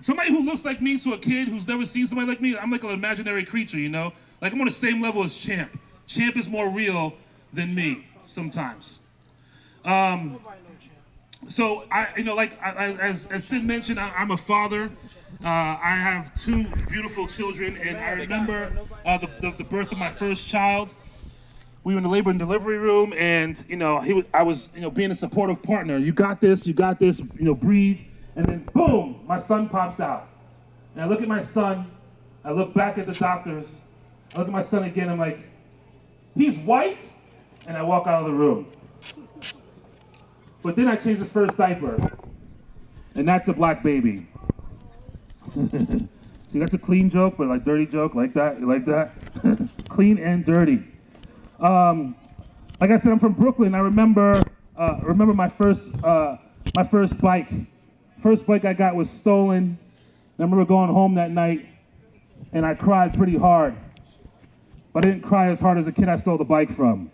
somebody who looks like me to a kid who's never seen somebody like me, I'm like an imaginary creature, you know? Like I'm on the same level as Champ. Champ is more real than me sometimes. So as Sid mentioned, I'm a father. I have 2 beautiful children, and I remember the birth of my first child. We were in the labor and delivery room, and I was being a supportive partner. You got this, breathe, and then boom, my son pops out. And I look at my son, I look back at the doctors, I look at my son again, I'm like, he's white, and I walk out of the room. But then I changed his first diaper, and that's a black baby. See, that's a clean joke, but like dirty joke, like that, you like that? Clean and dirty. Like I said, I'm from Brooklyn. I remember my first bike. First bike I got was stolen. And I remember going home that night, and I cried pretty hard. But I didn't cry as hard as the kid I stole the bike from.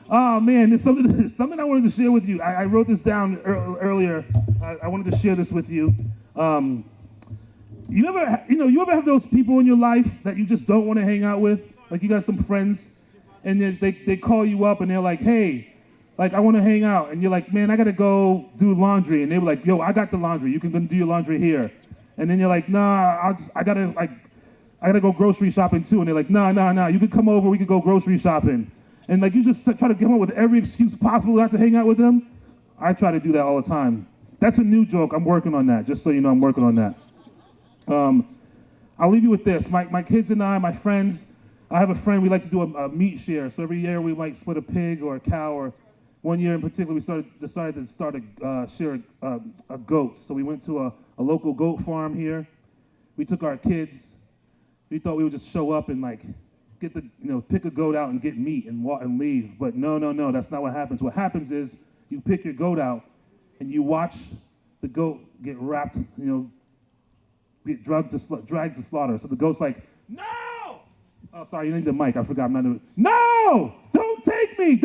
Oh man, there's something I wanted to share with you. I wrote this down earlier. I wanted to share this with you. You ever have those people in your life that you just don't want to hang out with? Like you got some friends, and they call you up and they're like, hey, like I want to hang out, and you're like, man, I gotta go do laundry, and they were like, yo, I got the laundry. You can go do your laundry here, and then you're like, nah, I gotta go grocery shopping too, and they're like, nah, you can come over, we can go grocery shopping. And like you just try to come up with every excuse possible not to hang out with them. I try to do that all the time. That's a new joke. I'm working on that, just so you know I'm working on that. I'll leave you with this. My kids and I, my friends, I have a friend, we like to do a meat share. So every year we might split a pig or a cow, or one year in particular we decided to start share a goat. So we went to a local goat farm here. We took our kids. We thought we would just show up and like pick a goat out and get meat and leave. But no, that's not what happens. What happens is you pick your goat out and you watch the goat get wrapped, get dragged to slaughter. So the goat's like, no! Oh, sorry, you need the mic. I forgot. No! Don't take me!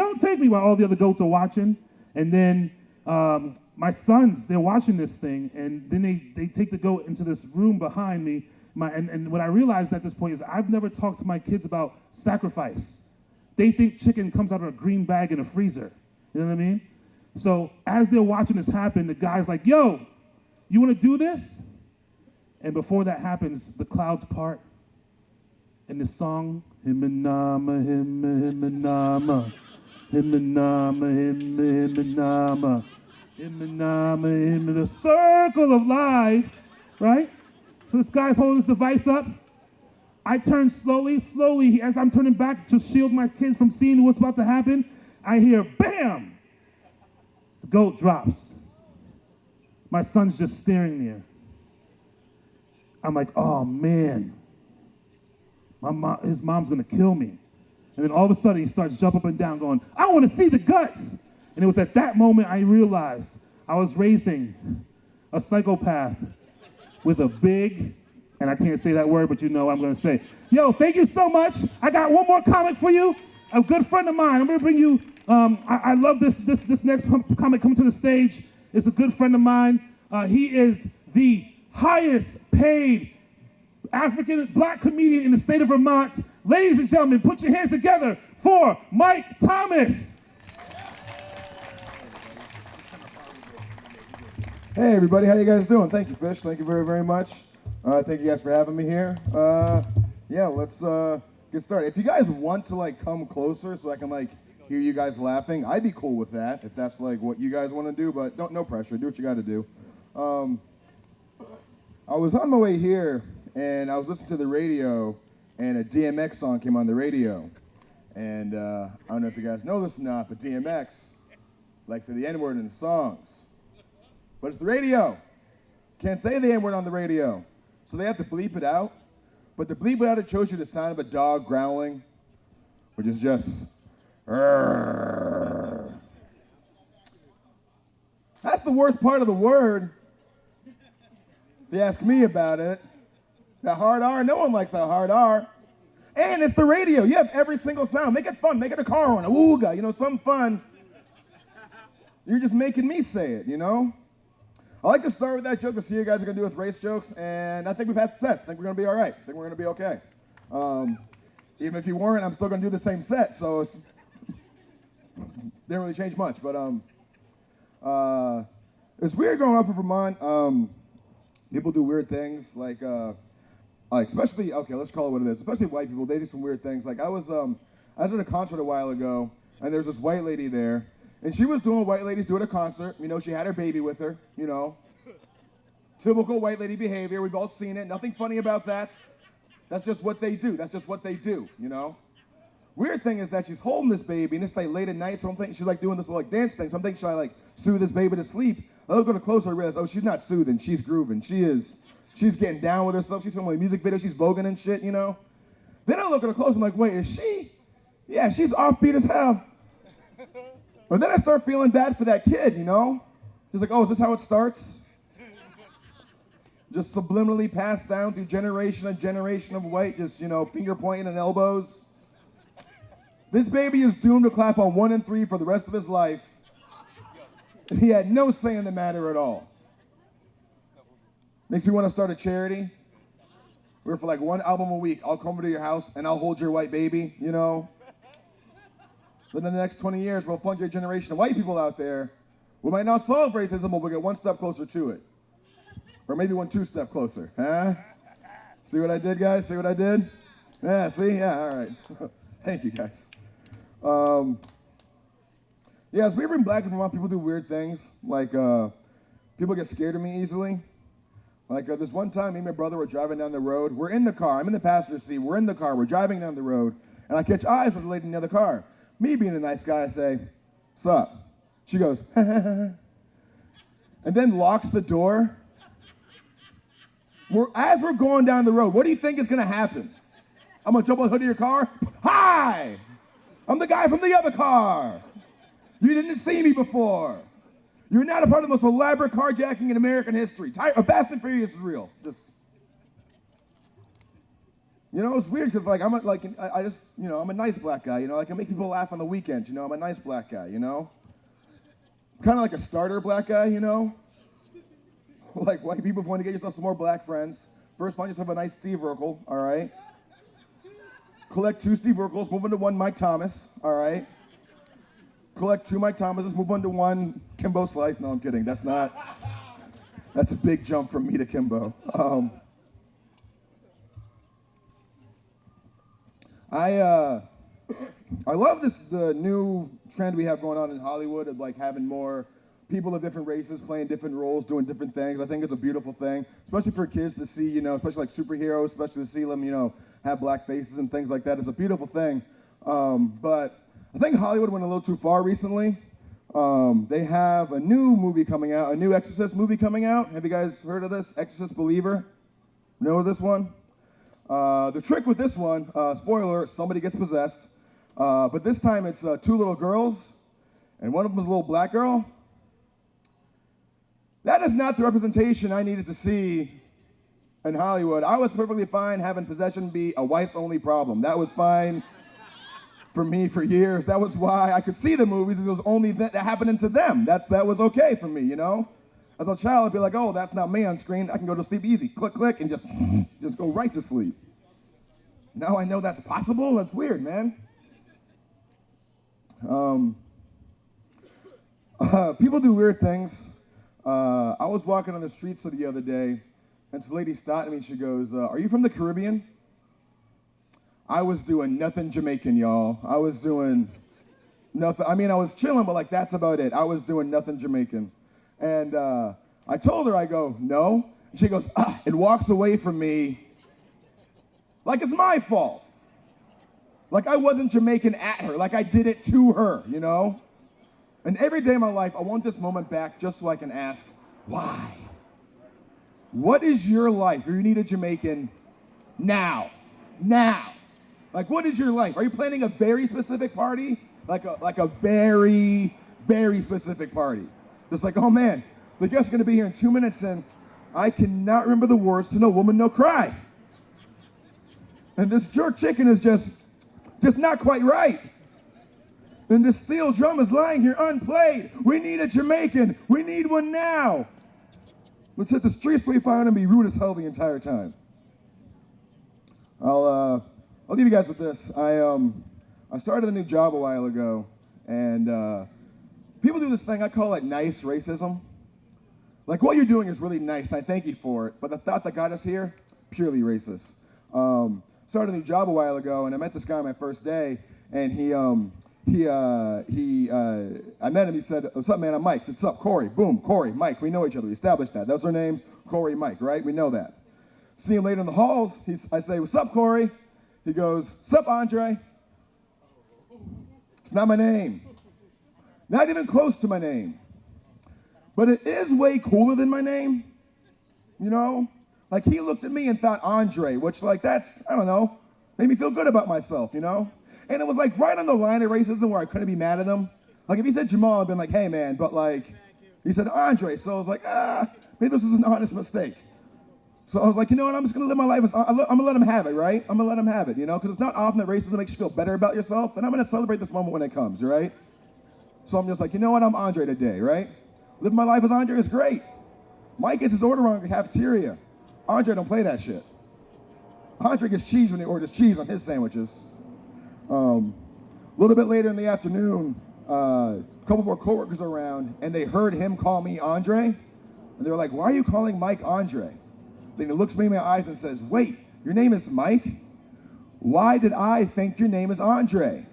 While all the other goats are watching. And then my sons, they're watching this thing, and then they take the goat into this room behind me. And what I realized at this point is I've never talked to my kids about sacrifice. They think chicken comes out of a green bag in a freezer. You know what I mean? So as they're watching this happen, the guy's like, yo, you want to do this? And before that happens, the clouds part. And the song, him-a-nama, him-a-nama, him-a-nama, him-a-nama, him-a-nama, him-a, the circle of life, right? So this guy's holding this device up. I turn slowly, as I'm turning back to shield my kids from seeing what's about to happen, I hear, bam! The goat drops. My son's just staring there. I'm like, oh man, his mom's gonna kill me. And then all of a sudden he starts jumping up and down going, I wanna see the guts. And it was at that moment I realized I was raising a psychopath with a big, and I can't say that word, but you know what I'm gonna say. Yo, thank you so much. I got one more comic for you. A good friend of mine. I'm gonna bring you, I love this next comic coming to the stage. It's a good friend of mine. He is the highest paid African black comedian in the state of Vermont. Ladies and gentlemen, put your hands together for Mike Thomas. Hey everybody, how you guys doing? Thank you, Fish. Thank you very, very much. Thank you guys for having me here. Yeah, let's get started. If you guys want to come closer so I can hear you guys laughing, I'd be cool with that if that's what you guys want to do, but no pressure. Do what you got to do. I was on my way here and I was listening to the radio and a DMX song came on the radio. And I don't know if you guys know this or not, but DMX likes to say the N-word in the songs. But it's the radio. Can't say the N-word on the radio. So they have to bleep it out. But to bleep it out, it shows you the sound of a dog growling, which is just, "Rrrr." That's the worst part of the word. If you ask me about it. That hard R, no one likes that hard R. And it's the radio. You have every single sound. Make it fun. Make it a car horn, a ooga, something fun. You're just making me say it, you know? I like to start with that joke to see what you guys are going to do with race jokes, and I think we've had success. I think we're going to be all right. I think we're going to be okay. Even if you weren't, I'm still going to do the same set, so it's didn't really change much. But it's weird growing up in Vermont. People do weird things, like especially, okay, let's call it what it is. Especially white people, they do some weird things. Like I was at a concert a while ago, and there's this white lady there, and she was doing what white ladies do at a concert. You know, she had her baby with her, you know. Typical white lady behavior. We've all seen it. Nothing funny about that. That's just what they do. That's just what they do, you know. Weird thing is that she's holding this baby, and it's like late at night, so I'm thinking she's like doing this little like dance thing. So I'm thinking, should I like soothe this baby to sleep? I look a little closer, I realize, oh, she's not soothing, she's grooving. She's getting down with herself. She's filming a music video, she's voguing and shit, you know. Then I look at her close, I'm like, wait, is she? Yeah, she's offbeat as hell. But then I start feeling bad for that kid, you know. She's like, oh, is this how it starts? Just subliminally passed down through generation and generation of white, just, you know, finger pointing and elbows. This baby is doomed to clap on 1 and 3 for the rest of his life. And he had no say in the matter at all. Makes me want to start a charity. Where for like 1 album a week, I'll come over to your house and I'll hold your white baby, you know. But in the next 20 years, we'll fund your generation of white people out there. We might not solve racism, but we'll get 1 step closer to it. Or maybe 2 step closer, huh? See what I did, guys? See what I did? Yeah, see? Yeah, all right. Thank you, guys. Yeah, as we've been black in Vermont, people do weird things. Like, people get scared of me easily. Like, this one time, me and my brother were driving down the road. We're in the car. I'm in the passenger seat. We're in the car. We're driving down the road. And I catch eyes with the lady in the other car. Me being a nice guy, I say, "Sup?" She goes, and then locks the door. As we're going down the road, what do you think is going to happen? I'm going to jump on the hood of your car? Hi! I'm the guy from the other car. You didn't see me before. You're not a part of the most elaborate carjacking in American history. Fast and Furious is real. Just, you know, it's weird because like I'm a nice black guy. You know, I can make people laugh on the weekends. You know, I'm a nice black guy. You know, kind of like a starter black guy. You know, like white people, if you want to get yourself some more black friends, first find yourself a nice Steve Urkel. All right. Collect 2 Steve Urkels, move on to 1 Mike Thomas. All right. Collect 2 Mike Thomases, move on to 1 Kimbo Slice. No, I'm kidding. That's a big jump from me to Kimbo. I love the new trend we have going on in Hollywood of like having more people of different races playing different roles, doing different things. I think it's a beautiful thing, especially for kids to see, you know, especially like superheroes, especially to see them, you know, have black faces and things like that. It's a beautiful thing. But I think Hollywood went a little too far recently. They have a new movie coming out, a new Exorcist movie coming out. Have you guys heard of this? Exorcist Believer? Know this one? The trick with this one, spoiler, somebody gets possessed. But this time it's 2 little girls, and one of them is a little black girl. That is not the representation I needed to see in Hollywood. I was perfectly fine having possession be a whites only problem. That was fine for me for years. That was why I could see the movies. It was only that happening to them. That was okay for me, you know? As a child, I'd be like, oh, that's not me on screen. I can go to sleep easy. Click, click, and just go right to sleep. Now I know that's possible. That's weird, man. People do weird things. I was walking on the streets the other day, and this lady stopped me and she goes, are you from the Caribbean? I was doing nothing Jamaican, y'all. I was doing nothing. I mean, I was chilling, but like that's about it. I was doing nothing Jamaican. And I told her, I go, no. And she goes, and walks away from me like it's my fault. Like I wasn't Jamaican at her, like I did it to her, you know? And every day of my life, I want this moment back just so I can ask, why? What is your life? Or you need a Jamaican now? Now. Like, what is your life? Are you planning a very specific party? Like a very, very specific party. Just like, oh man, the guest's gonna be here in 2 minutes and I cannot remember the words to No Woman, No Cry. And this jerk chicken is just not quite right. And this steel drum is lying here unplayed. We need a Jamaican. We need one now. Let's hit the streets we find and be rude as hell the entire time. I'll leave you guys with this. I started a new job a while ago, and people do this thing, I call it nice racism. Like, what you're doing is really nice, and I thank you for it, but the thought that got us here, purely racist. Started a new job a while ago, and I met this guy on my first day, and I met him, he said, "What's up, man, I'm Mike." I said, "What's up, Corey?" Boom, Corey, Mike, we know each other, we established that. Those are names, Corey, Mike, right? We know that. See him later in the halls, I say, "What's up, Corey?" He goes, "What's up, Andre?" It's not my name. Not even close to my name. But it is way cooler than my name, you know? Like, he looked at me and thought Andre, which, like, that's, I don't know, made me feel good about myself, you know? And it was, like, right on the line of racism where I couldn't be mad at him. Like, if he said Jamal, I'd been like, "Hey, man," but, like, he said Andre, so I was like, maybe this is an honest mistake. So I was like, you know what, I'm just going to live my life, I'm going to let him have it, right? I'm going to let him have it, you know? Because it's not often that racism makes you feel better about yourself, and I'm going to celebrate this moment when it comes, right? So I'm just like, you know what, I'm Andre today, right? Living my life as Andre is great. Mike gets his order wrong at the cafeteria. Andre don't play that shit. Andre gets cheese when he orders cheese on his sandwiches. A little bit later in the afternoon, a couple more coworkers around, and they heard him call me Andre, and they were like, "Why are you calling Mike Andre?" Then he looks me in my eyes and says, "Wait, your name is Mike? Why did I think your name is Andre?"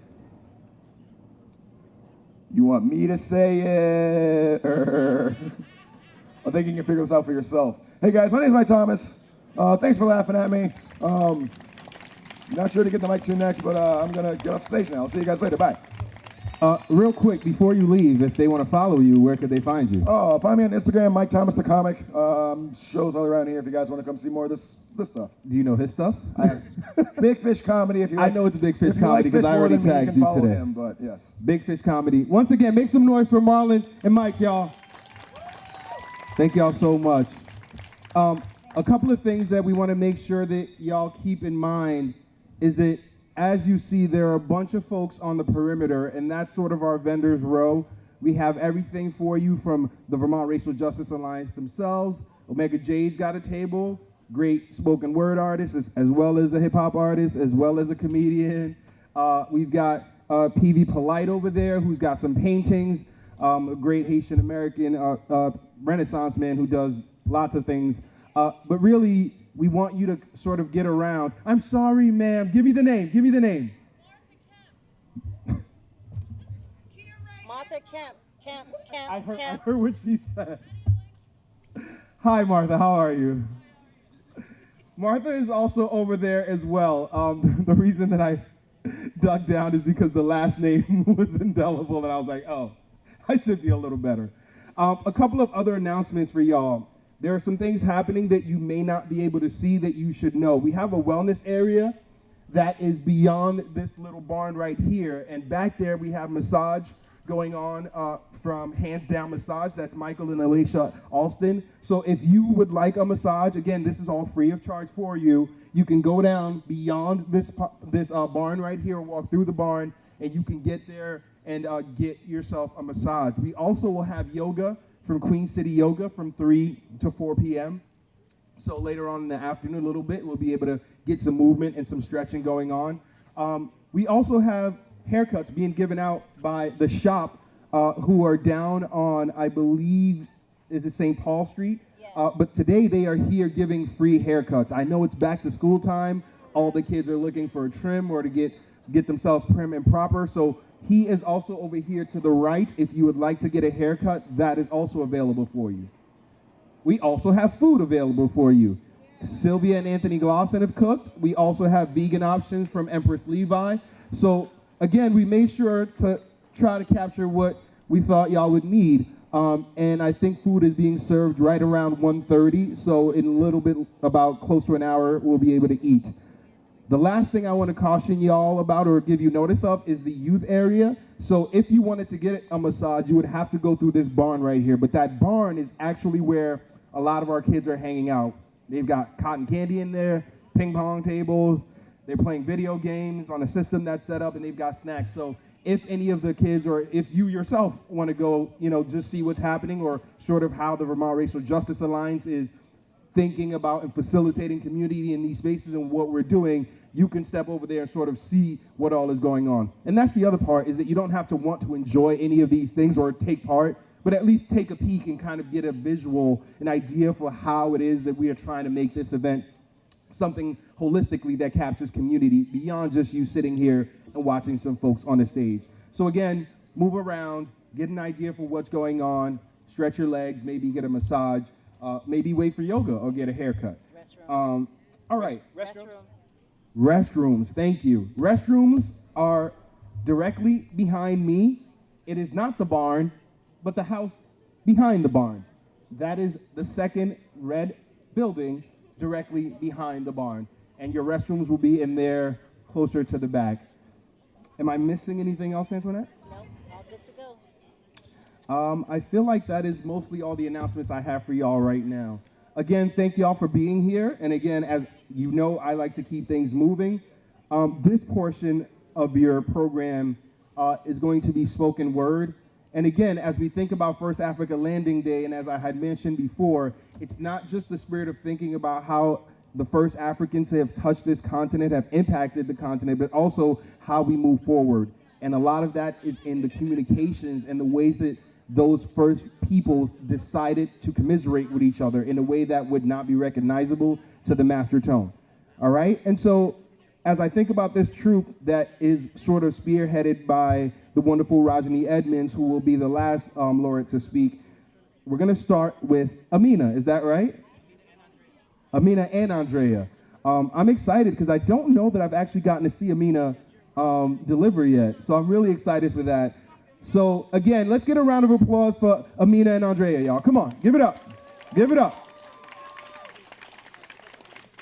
You want me to say it? I think you can figure this out for yourself. Hey guys, my name's Mike Thomas. Thanks for laughing at me. Not sure to get the mic to next, but I'm gonna get off stage now. I'll see you guys later. Bye. Real quick, before you leave, if they want to follow you, where could they find you? Oh, find me on Instagram, Mike Thomas the Comic. Shows all around here if you guys want to come see more of this stuff. Do you know his stuff? Big Fish Comedy. If you like, I know it's a Big Fish if you comedy like fish because I more already than me, tagged you you can follow today. him, but yes. Big Fish Comedy. Once again, make some noise for Marlon and Mike, y'all. Thank y'all so much. A couple of things that we want to make sure that y'all keep in mind is that as you see, there are a bunch of folks on the perimeter, and that's sort of our vendors row. We have everything for you from the Vermont Racial Justice Alliance themselves. Omega Jade's got a table, great spoken word artist, as well as a hip hop artist, as well as a comedian. We've got PV Polite over there, who's got some paintings, a great Haitian American Renaissance man who does lots of things. But really, we want you to sort of get around. I'm sorry, ma'am. Give me the name. Give me the name. Martha Kemp. I heard what she said. Hi, Martha. How are you? Martha is also over there as well. The reason that I dug down is because the last name was indelible, and I was like, oh, I should be a little better. A couple of other announcements for y'all. There are some things happening that you may not be able to see that you should know. We have a wellness area that is beyond this little barn right here, and back there we have massage going on from Hands Down Massage. That's Michael and Alicia Alston. So if you would like a massage, again, this is all free of charge for you. You can go down beyond this barn right here, walk through the barn, and you can get there and get yourself a massage. We also will have yoga from Queen City Yoga from 3 to 4 p.m. So later on in the afternoon, a little bit, we'll be able to get some movement and some stretching going on. We also have haircuts being given out by the shop who are down on, I believe, is it St. Paul Street? Yes. But today they are here giving free haircuts. I know it's back to school time. All the kids are looking for a trim or to get themselves prim and proper. So he is also over here to the right. If you would like to get a haircut, that is also available for you. We also have food available for you. Sylvia and Anthony Glosson have cooked. We also have vegan options from Empress Levi. So again, we made sure to try to capture what we thought y'all would need. And I think food is being served right around 1:30. So in a little bit, about close to an hour, we'll be able to eat. The last thing I want to caution y'all about or give you notice of is the youth area. So if you wanted to get a massage, you would have to go through this barn right here. But that barn is actually where a lot of our kids are hanging out. They've got cotton candy in there, ping pong tables. They're playing video games on a system that's set up, and they've got snacks. So if any of the kids or if you yourself want to go, just see what's happening or sort of how the Vermont Racial Justice Alliance is thinking about and facilitating community in these spaces and what we're doing, you can step over there and sort of see what all is going on. And that's the other part, is that you don't have to want to enjoy any of these things or take part, but at least take a peek and kind of get a visual, an idea for how it is that we are trying to make this event something holistically that captures community beyond just you sitting here and watching some folks on the stage. So again, move around, get an idea for what's going on, stretch your legs, maybe get a massage, maybe wait for yoga or get a haircut. All right. Restrooms, thank you. Restrooms are directly behind me. It is not the barn, but the house behind the barn. That is the second red building directly behind the barn. And your restrooms will be in there closer to the back. Am I missing anything else, Antoinette? No, all good to go. I feel like that is mostly all the announcements I have for y'all right now. Again, thank y'all for being here. And again, as you know, I like to keep things moving. This portion of your program is going to be spoken word. And again, as we think about First Africa Landing Day, and as I had mentioned before, it's not just the spirit of thinking about how the first Africans have touched this continent, have impacted the continent, but also how we move forward. And a lot of that is in the communications and the ways that those first peoples decided to commiserate with each other in a way that would not be recognizable to the master tone. All right? And so as I think about this troupe that is sort of spearheaded by the wonderful Rajani Edmonds, who will be the last laureate to speak, we're going to start with Amina. Is that right? Amina and Andrea. I'm excited because I don't know that I've actually gotten to see Amina deliver yet. So I'm really excited for that. So again, let's get a round of applause for Amina and Andrea, y'all. Come on, give it up. Give it up.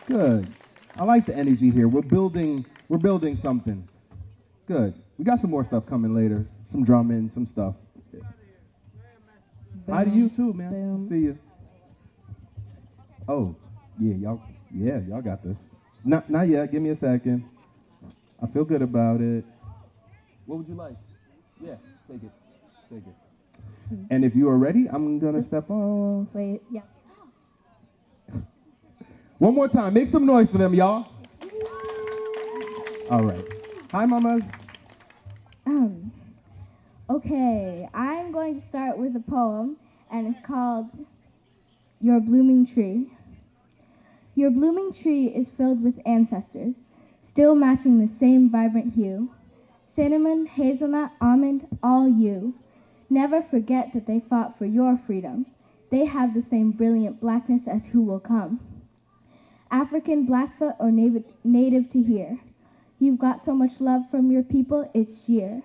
Good. I like the energy here. We're building something. Good. We got some more stuff coming later. Some drumming, some stuff. Hi to you too, man. See you. Oh, y'all got this. Not yet. Give me a second. I feel good about it. What would you like? Yeah, take it. And if you are ready, I'm gonna step off. Wait, yeah. One more time. Make some noise for them, y'all. All right. Hi, mamas. Okay, I'm going to start with a poem, and it's called Your Blooming Tree. Your blooming tree is filled with ancestors, still matching the same vibrant hue. Cinnamon, hazelnut, almond, all you. Never forget that they fought for your freedom. They have the same brilliant blackness as who will come. African, Blackfoot, or native to here. You've got so much love from your people, it's sheer.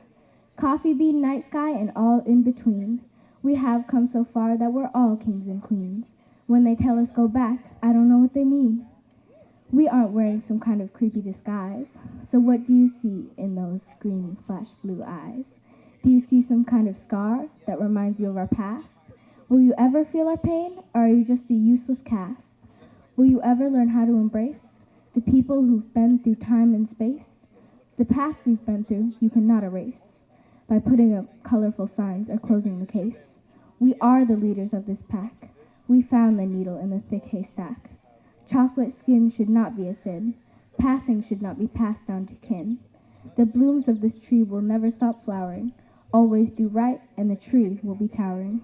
Coffee bean, night sky, and all in between. We have come so far that we're all kings and queens. When they tell us go back, I don't know what they mean. We aren't wearing some kind of creepy disguise. So what do you see in those green/blue eyes? Do you see some kind of scar that reminds you of our past? Will you ever feel our pain, or are you just a useless cast? Will you ever learn how to embrace the people who've been through time and space? The past we've been through, you cannot erase by putting up colorful signs or closing the case. We are the leaders of this pack. We found the needle in the thick haystack. Chocolate skin should not be a sin. Passing should not be passed down to kin. The blooms of this tree will never stop flowering. Always do right, and the tree will be towering.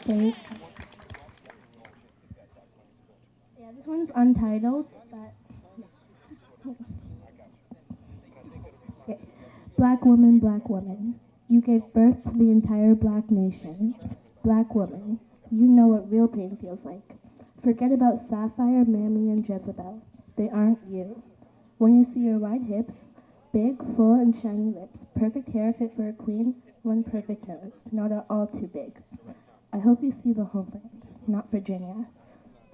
Okay. Yeah, this one's untitled, but okay. Black woman, you gave birth to the entire black nation. Black woman, you know what real pain feels like. Forget about Sapphire, Mammy, and Jezebel. They aren't you. When you see your wide hips, big, full, and shiny lips, perfect hair fit for a queen, one perfect nose, not at all too big. I hope you see the homeland, not Virginia.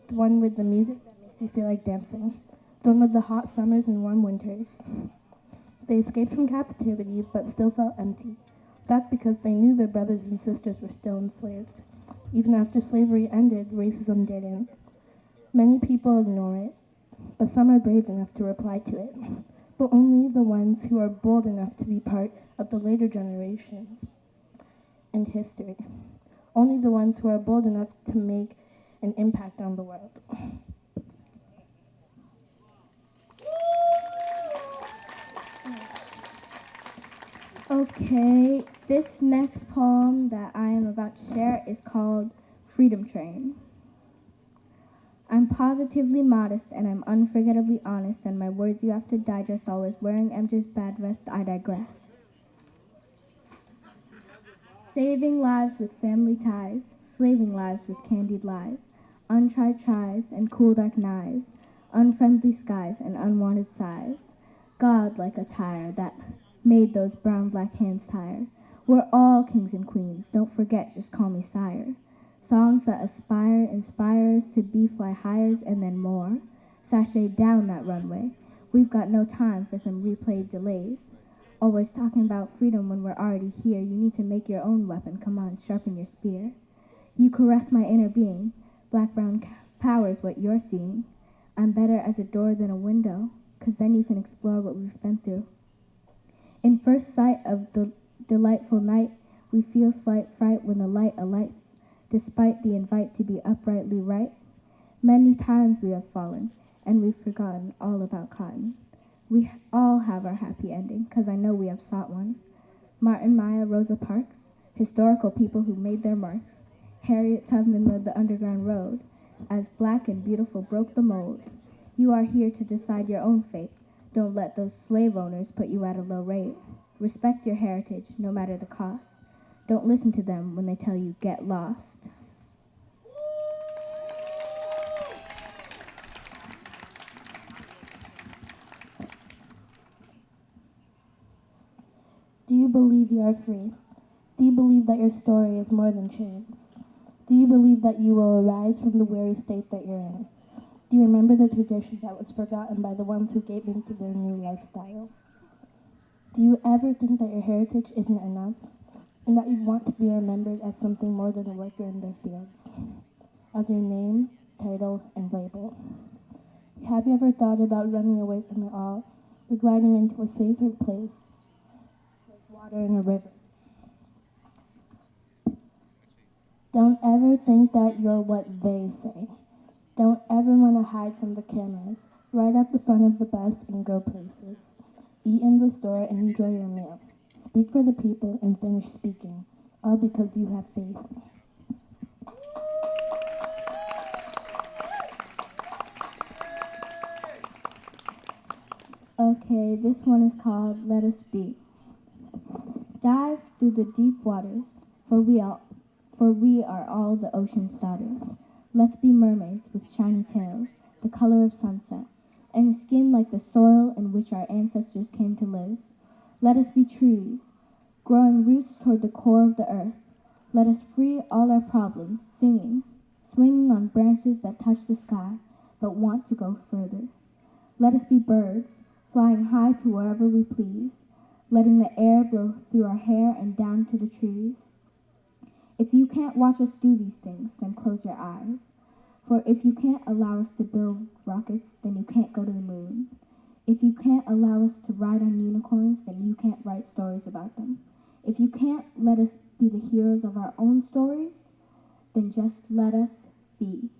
The one with the music that makes you feel like dancing. The one with the hot summers and warm winters. They escaped from captivity, but still felt empty. That because they knew their brothers and sisters were still enslaved. Even after slavery ended, racism didn't. Many people ignore it, but some are brave enough to reply to it. But only the ones who are bold enough to be part of the later generations in history. Only the ones who are bold enough to make an impact on the world. Okay, this next poem that I am about to share is called Freedom Train. I'm positively modest and I'm unforgettably honest, and my words you have to digest, always wearing MJ's bad vest, I digress. Saving lives with family ties, slaving lives with candied lies, untried tries and cool dark knives, unfriendly skies and unwanted sighs. God like a tire that made those brown black hands tire. We're all kings and queens, don't forget, just call me sire. Songs that aspire, inspire us to be fly hires and then more. Sashay down that runway. We've got no time for some replayed delays. Always talking about freedom when we're already here. You need to make your own weapon. Come on, sharpen your spear. You caress my inner being. Black-brown power is what you're seeing. I'm better as a door than a window, 'cause then you can explore what we've been through. In first sight of the delightful night, we feel slight fright when the light alights. Despite the invite to be uprightly right, many times we have fallen, and we've forgotten all about cotton. We all have our happy ending, 'cause I know we have sought one. Martin, Maya, Rosa Parks, historical people who made their marks. Harriet Tubman led the Underground Road, as black and beautiful broke the mold. You are here to decide your own fate. Don't let those slave owners put you at a low rate. Respect your heritage, no matter the cost. Don't listen to them when they tell you, get lost. Do you believe you are free? Do you believe that your story is more than chains? Do you believe that you will arise from the weary state that you're in? Do you remember the tradition that was forgotten by the ones who gave into their new lifestyle? Do you ever think that your heritage isn't enough, and that you want to be remembered as something more than a worker in their fields, as your name, title, and label? Have you ever thought about running away from it all, or gliding into a safer place, like water in a river? Don't ever think that you're what they say. Don't ever want to hide from the cameras. Right up the front of the bus and go places. Eat in the store and enjoy your meal. Speak for the people and finish speaking, all because you have faith. Okay, this one is called Let Us Be. Dive through the deep waters, for we are all the ocean's daughters. Let's be mermaids with shiny tails, the color of sunset, and skin like the soil in which our ancestors came to live. Let us be trees, growing roots toward the core of the earth. Let us free all our problems, singing, swinging on branches that touch the sky, but want to go further. Let us be birds, flying high to wherever we please, letting the air blow through our hair and down to the trees. If you can't watch us do these things, then close your eyes. For if you can't allow us to build rockets, then you can't go to the moon. If you can't allow us to ride on unicorns, then you can't write stories about them. If you can't let us be the heroes of our own stories, then just let us be.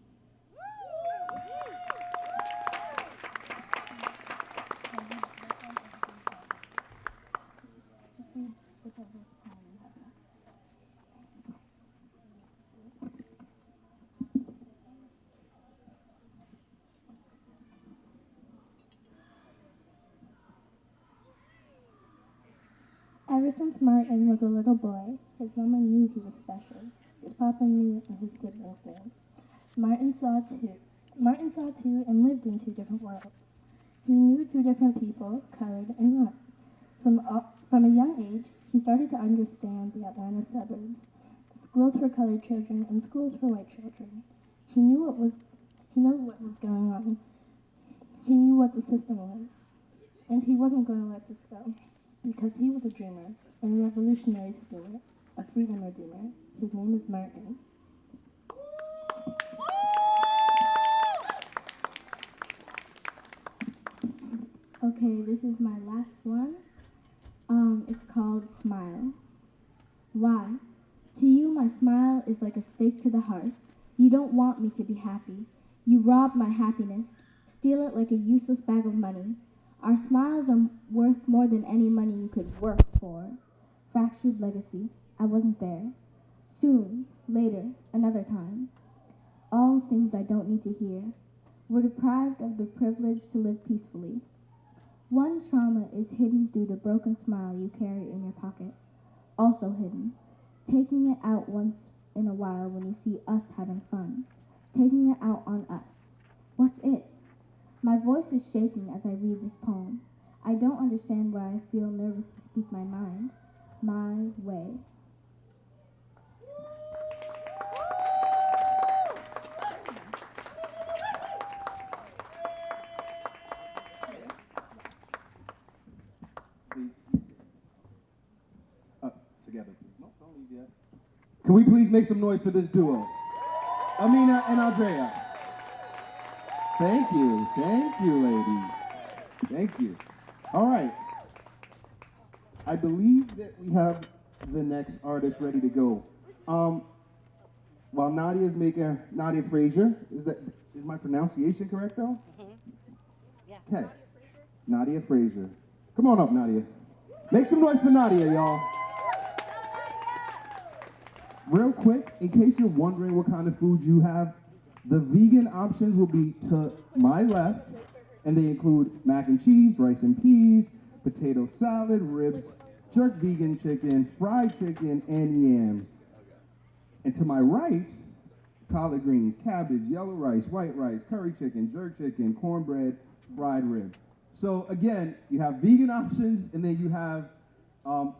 Ever since Martin was a little boy, his mama knew he was special. His papa knew and his siblings knew. Martin saw too and lived in two different worlds. He knew two different people, colored and not. From a young age, he started to understand the Atlanta suburbs, schools for colored children and schools for white children. He knew what was going on. He knew what the system was. And he wasn't going to let this go. Because he was a dreamer, a revolutionary spirit, a freedom redeemer. His name is Martin. Okay, this is my last one. It's called Smile. Why? To you, my smile is like a stake to the heart. You don't want me to be happy. You rob my happiness, steal it like a useless bag of money. Our smiles are worth more than any money you could work for. Fractured legacy. I wasn't there. Soon, later, another time. All things I don't need to hear. We're deprived of the privilege to live peacefully. One trauma is hidden through the broken smile you carry in your pocket. Also hidden. Taking it out once in a while when you see us having fun. Taking it out on us. What's it? My voice is shaking as I read this poem. I don't understand why I feel nervous to speak my mind. My way. Together. No, don't leave yet. Can we please make some noise for this duo? Amina and Andrea. Thank you, ladies. Thank you. All right. I believe that we have the next artist ready to go. While Nadia's making Nadia Frazier, is my pronunciation correct though? Yeah. Okay. Nadia Frazier. Come on up, Nadia. Make some noise for Nadia, y'all. Real quick, in case you're wondering what kind of food you have, the vegan options will be to my left, and they include mac and cheese, rice and peas, potato salad, ribs, jerk vegan chicken, fried chicken, and yams. And to my right, collard greens, cabbage, yellow rice, white rice, curry chicken, jerk chicken, cornbread, fried ribs. So again, you have vegan options, and then you have,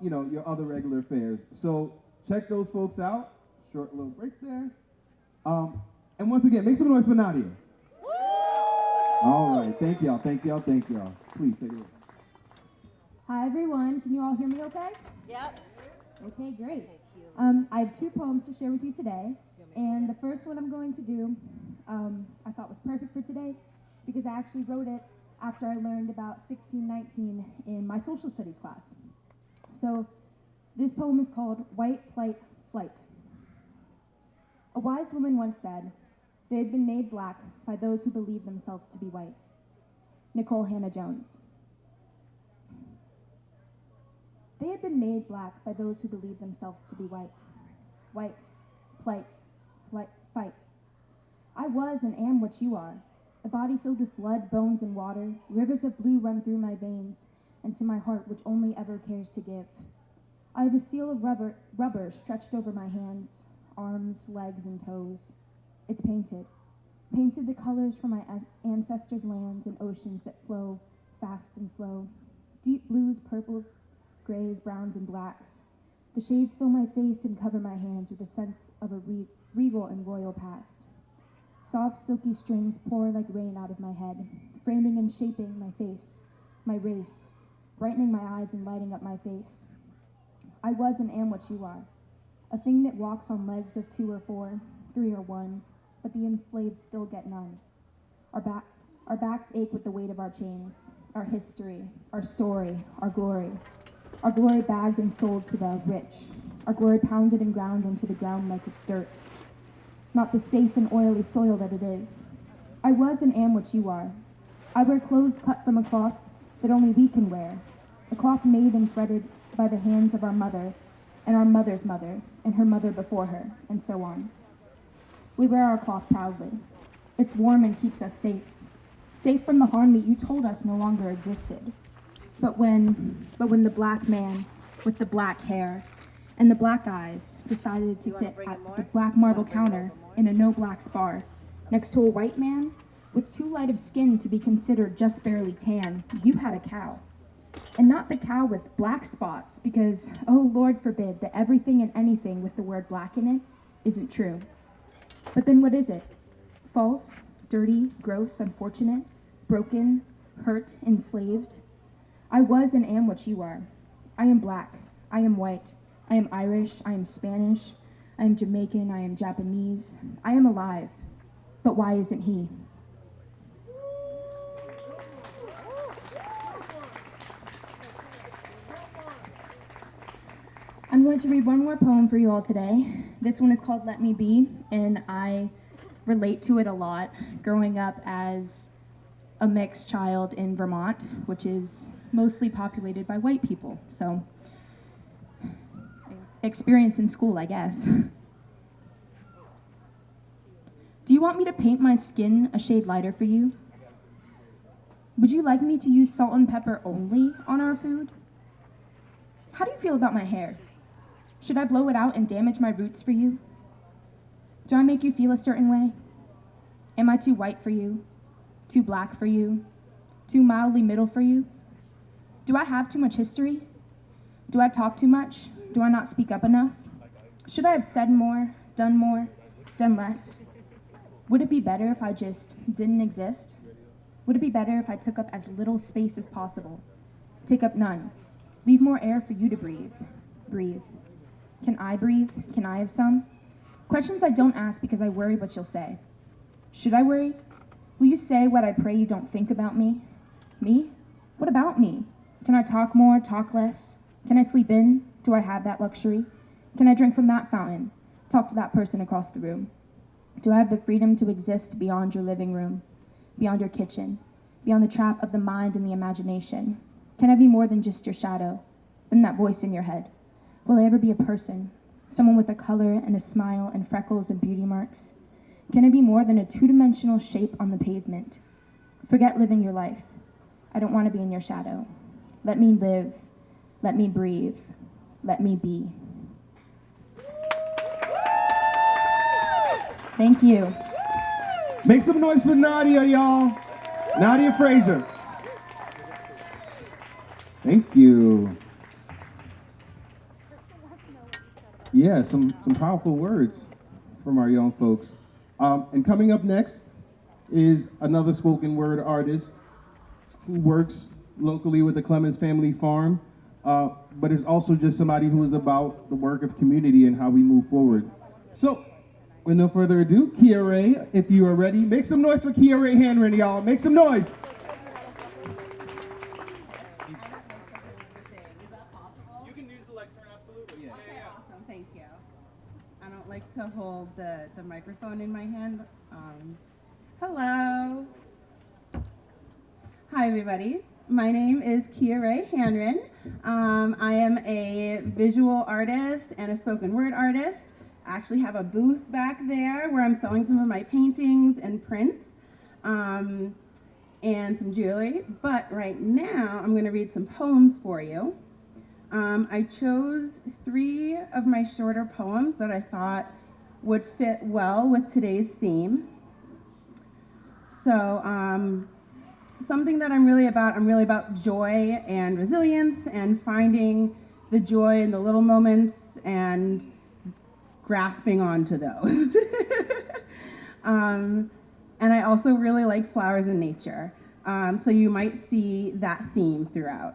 your other regular fares. So check those folks out. Short little break there. And once again, make some noise for Nadia. All right, thank y'all. Please take it away. Hi everyone, can you all hear me okay? Yep. Okay, great. I have two poems to share with you today, and the first one I'm going to do, I thought was perfect for today because I actually wrote it after I learned about 1619 in my social studies class. So this poem is called White Plight Flight. A wise woman once said, they had been made black by those who believed themselves to be white. Nicole Hannah Jones. They had been made black by those who believed themselves to be white. White, plight, flight, fight. I was and am what you are, a body filled with blood, bones, and water, rivers of blue run through my veins, and to my heart which only ever cares to give. I have a seal of rubber stretched over my hands, arms, legs, and toes. It's painted the colors from my ancestors' lands and oceans that flow fast and slow. Deep blues, purples, grays, browns, and blacks. The shades fill my face and cover my hands with a sense of a regal and royal past. Soft, silky strings pour like rain out of my head, framing and shaping my face, my race, brightening my eyes and lighting up my face. I was and am what you are, a thing that walks on legs of 2 or 4, 3 or 1, but the enslaved still get none. Our backs ache with the weight of our chains, our history, our story, our glory bagged and sold to the rich, our glory pounded and ground into the ground like it's dirt, not the safe and oily soil that it is. I was and am what you are. I wear clothes cut from a cloth that only we can wear, a cloth made and threaded by the hands of our mother, and our mother's mother, and her mother before her, and so on. We wear our cloth proudly. It's warm and keeps us safe from the harm that you told us no longer existed. But when the black man with the black hair and the black eyes decided to sit at the black marble counter in a no-blacks bar next to a white man with too light of skin to be considered just barely tan, you had a cow. And not the cow with black spots, because, oh Lord forbid, that everything and anything with the word black in it isn't true. But then what is it? False, dirty, gross, unfortunate, broken, hurt, enslaved? I was and am what you are. I am black. I am white. I am Irish. I am Spanish. I am Jamaican. I am Japanese. I am alive. But why isn't he? I'm going to read one more poem for you all today. This one is called Let Me Be, and I relate to it a lot growing up as a mixed child in Vermont, which is mostly populated by white people. So, experience in school, I guess. Do you want me to paint my skin a shade lighter for you? Would you like me to use salt and pepper only on our food? How do you feel about my hair? Should I blow it out and damage my roots for you? Do I make you feel a certain way? Am I too white for you? Too black for you? Too mildly middle for you? Do I have too much history? Do I talk too much? Do I not speak up enough? Should I have said more, done less? Would it be better if I just didn't exist? Would it be better if I took up as little space as possible? Take up none. Leave more air for you to breathe. Breathe. Can I breathe? Can I have some? Questions I don't ask because I worry what you'll say. Should I worry? Will you say what I pray you don't think about me? Me? What about me? Can I talk more, talk less? Can I sleep in? Do I have that luxury? Can I drink from that fountain? Talk to that person across the room? Do I have the freedom to exist beyond your living room? Beyond your kitchen? Beyond the trap of the mind and the imagination? Can I be more than just your shadow? Than that voice in your head? Will I ever be a person? Someone with a color and a smile and freckles and beauty marks? Can I be more than a two-dimensional shape on the pavement? Forget living your life. I don't want to be in your shadow. Let me live. Let me breathe. Let me be. Thank you. Make some noise for Nadia, y'all. Nadia Fraser. Thank you. Yeah, some powerful words from our young folks. And coming up next is another spoken word artist who works locally with the Clemens Family Farm, but is also just somebody who is about the work of community and how we move forward. So, with no further ado, Kia Ray, if you are ready, make some noise for Kia Ray Hanron, y'all. Make some noise. To hold the microphone in my hand. Hello. Hi, everybody. My name is Kia Ray Hanron. I am a visual artist and a spoken word artist. I actually have a booth back there where I'm selling some of my paintings and prints and some jewelry. But right now, I'm going to read some poems for you. I chose 3 of my shorter poems that I thought would fit well with today's theme. So something that I'm really about joy and resilience and finding the joy in the little moments and grasping onto those. And I also really like flowers and nature. So you might see that theme throughout.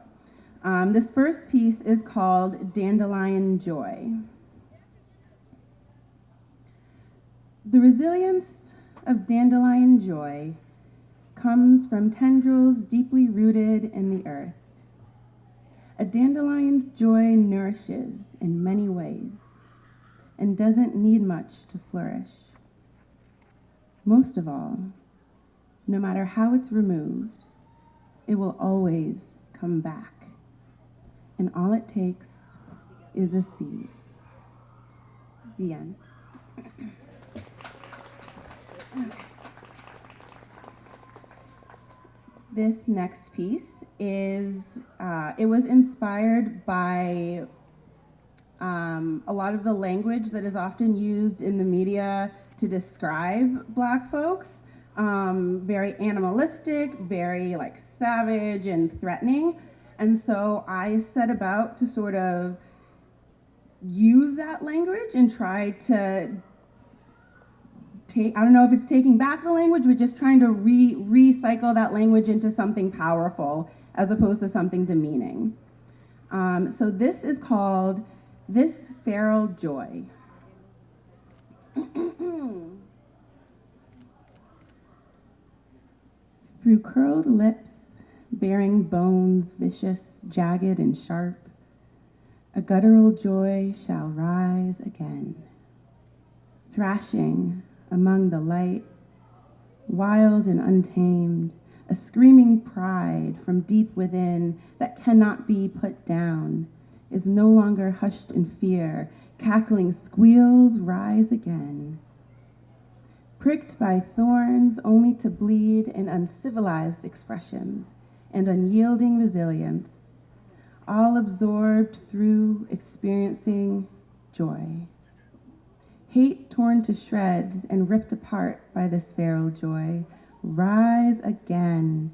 This first piece is called Dandelion Joy. The resilience of dandelion joy comes from tendrils deeply rooted in the earth. A dandelion's joy nourishes in many ways and doesn't need much to flourish. Most of all, no matter how it's removed, it will always come back. And all it takes is a seed. The end. This next piece is, it was inspired by a lot of the language that is often used in the media to describe Black folks. Very animalistic, very like savage and threatening. And so I set about to sort of use that language and try to I don't know if it's taking back the language, but just trying to recycle that language into something powerful as opposed to something demeaning. So this is called This Feral Joy. Through curled lips, bearing bones vicious, jagged, and sharp, a guttural joy shall rise again, thrashing among the light, wild and untamed, a screaming pride from deep within that cannot be put down, is no longer hushed in fear, cackling squeals rise again. Pricked by thorns only to bleed in uncivilized expressions and unyielding resilience, all absorbed through experiencing joy. Hate torn to shreds and ripped apart by this feral joy, rise again.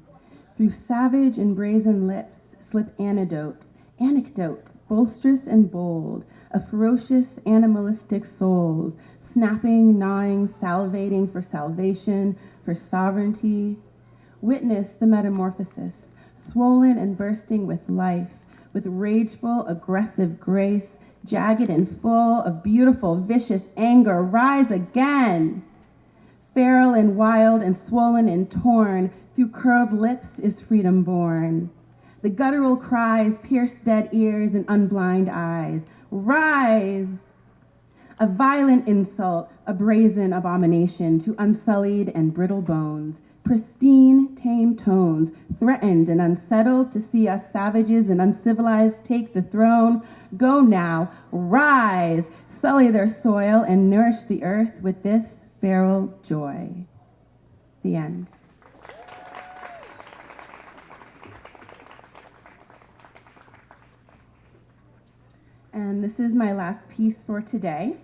Through savage and brazen lips slip anecdotes, bolsterous and bold, of ferocious animalistic souls, snapping, gnawing, salivating for salvation, for sovereignty. Witness the metamorphosis, swollen and bursting with life, with rageful, aggressive grace, jagged and full of beautiful, vicious anger, rise again. Feral and wild and swollen and torn, through curled lips is freedom born. The guttural cries pierce dead ears and unblind eyes. Rise! A violent insult, a brazen abomination to unsullied and brittle bones. Pristine, tame tones, threatened and unsettled to see us savages and uncivilized take the throne. Go now, rise, sully their soil and nourish the earth with this feral joy. The end. And this is my last piece for today.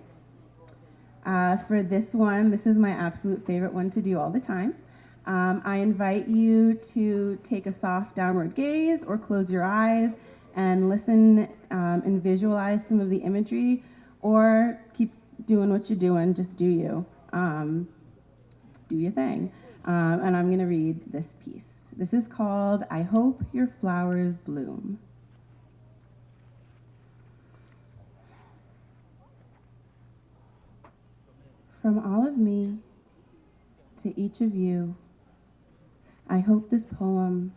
For this one, this is my absolute favorite one to do all the time. I invite you to take a soft downward gaze or close your eyes and listen and visualize some of the imagery, or keep doing what you're doing, just do you. Do your thing. And I'm gonna read this piece. This is called I Hope Your Flowers Bloom. From all of me to each of you, I hope this poem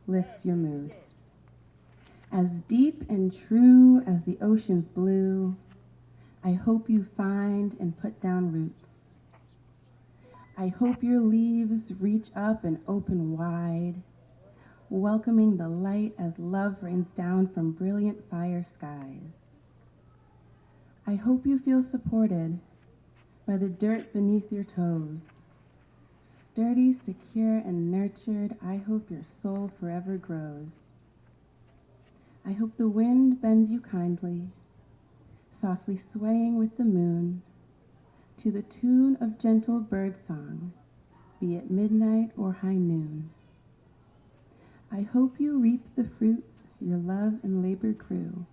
lifts your mood. As deep and true as the ocean's blue, I hope you find and put down roots. I hope your leaves reach up and open wide, welcoming the light as love rains down from brilliant fire skies. I hope you feel supported by the dirt beneath your toes. Sturdy, secure, and nurtured, I hope your soul forever grows. I hope the wind bends you kindly, softly swaying with the moon, to the tune of gentle birdsong, be it midnight or high noon. I hope you reap the fruits your love and labor grew,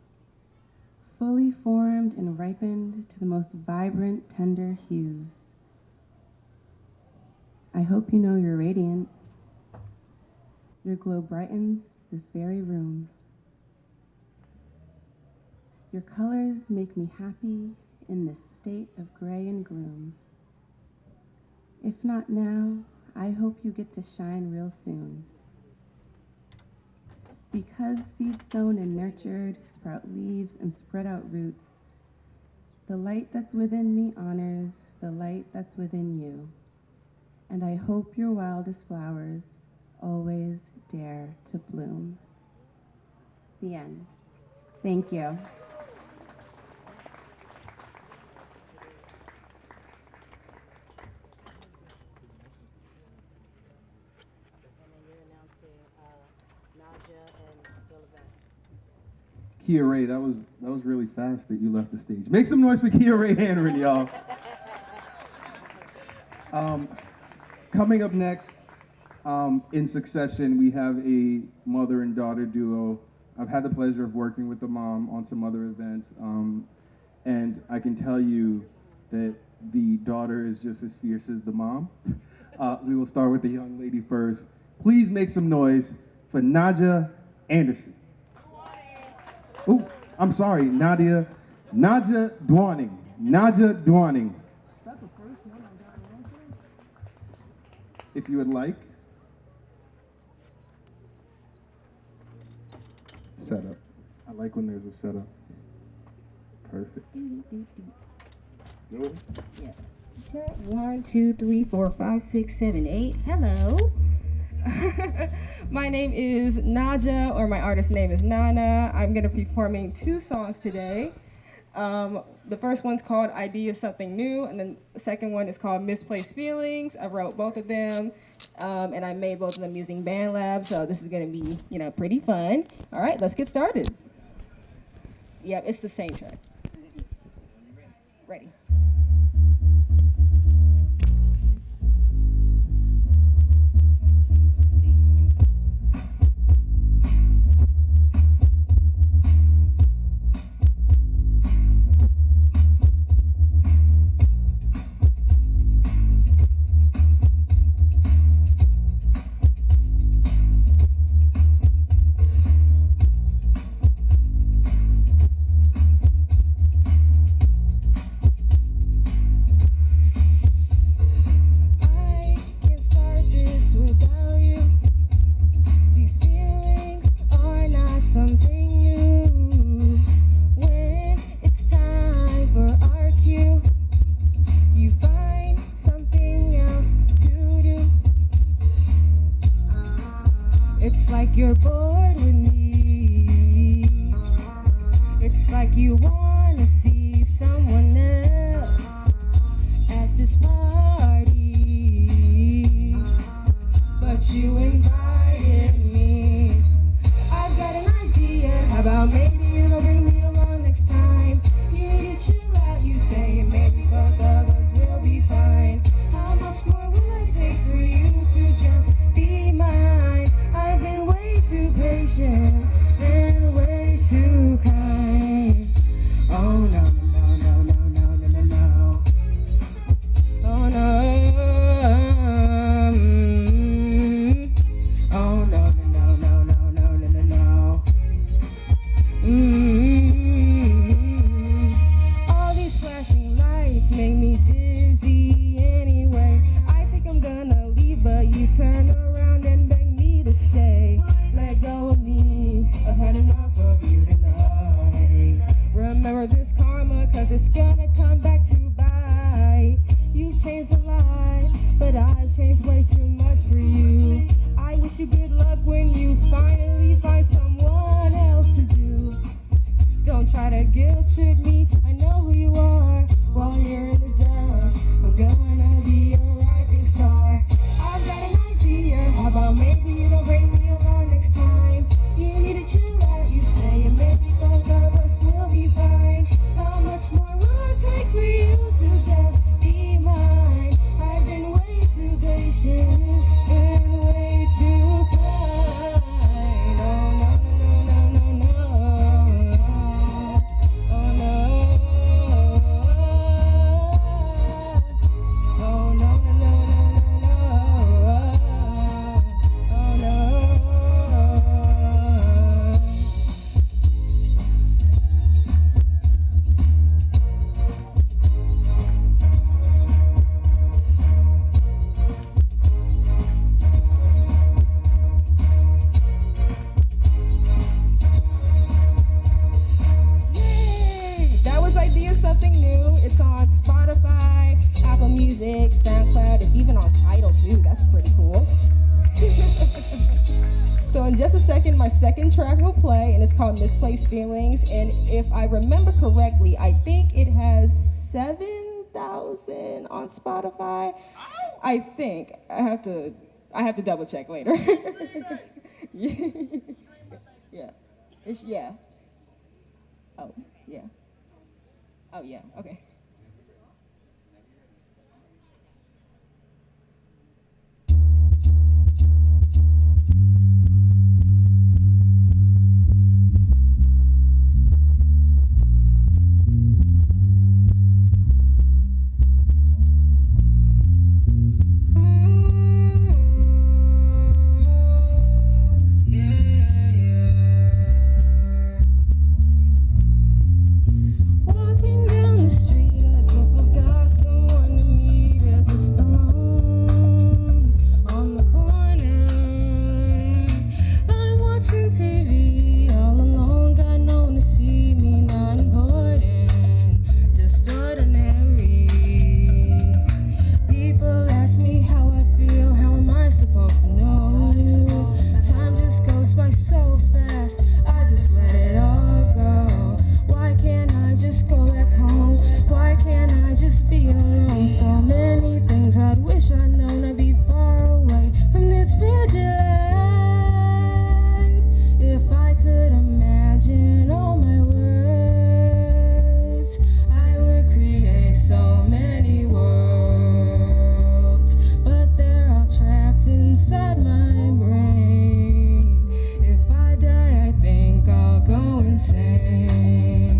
fully formed and ripened to the most vibrant, tender hues. I hope you know you're radiant. Your glow brightens this very room. Your colors make me happy in this state of gray and gloom. If not now, I hope you get to shine real soon. Because seeds sown and nurtured sprout leaves and spread out roots, the light that's within me honors the light that's within you. And I hope your wildest flowers always dare to bloom. The end. Thank you. Kia Ray, that was really fast that you left the stage. Make some noise for Kia Ray Hanron, y'all. Coming up next, in succession, we have a mother and daughter duo. I've had the pleasure of working with the mom on some other events, and I can tell you that the daughter is just as fierce as the mom. We will start with the young lady first. Please make some noise for Naja Anderson. Oh, I'm sorry, Naja Dwanning. Naja Dwanning. Is that the first one I got wrong? If you would like. Setup. I like when there's a setup. Perfect. Yeah. Check. 1, 2, 3, 4, 5, 6, 7, 8. Hello. My name is Naja, or my artist name is Nana. I'm going to be performing 2 songs today. The first one's called Idea Something New, and then the second one is called Misplaced Feelings. I wrote both of them, and I made both of them using BandLab, so this is going to be, pretty fun. All right, let's get started. Yep, it's the same track. Ready. You're bored with me. It's like you wanna see someone else at this party, but you invited me. I've got an idea. How about maybe you'll bring me along next time? You need to chill out, you say, and maybe both of us will be fine. How much more will it take for you to just be mine? I've been way too patient and way too kind. Oh no, no, no, no, no, no, no, no. Oh no. Oh no, no, no, no, no, no, no, no. All these flashing lights make me dizzy anyway. I think I'm gonna leave, but you turn around and beg me to stay. Let go of me, I've had enough of you tonight. Remember this karma, cause it's gonna come back to bite. You've changed a lot, but I've changed way too much for you. I wish you good luck when you finally find someone else to do. Don't try to guilt trip me, I know who you are. While you're in the dust, I'm gonna be a rising star. I've got an idea, how about maybe you don't bring me along next time? You need to chill out, you say, and maybe both of us will be fine. How much more will it take for you to just be mine? I've been way too patient and way too kind. Oh no, no, no, no, no. Oh no. Oh no, no, no, no, no, no. Oh no. Yay! That was Idea Something New. It's on Spotify, Apple Music, SoundCloud. It's even on Tidal too. That's pretty cool. So in just a second, my second track will play, and it's called Misplaced Feelings. And if I remember correctly, I think it has 7,000 on Spotify. I think. I have to double check later. Yeah. Yeah. Oh, yeah. Oh, yeah. Okay. Walking down the street insane.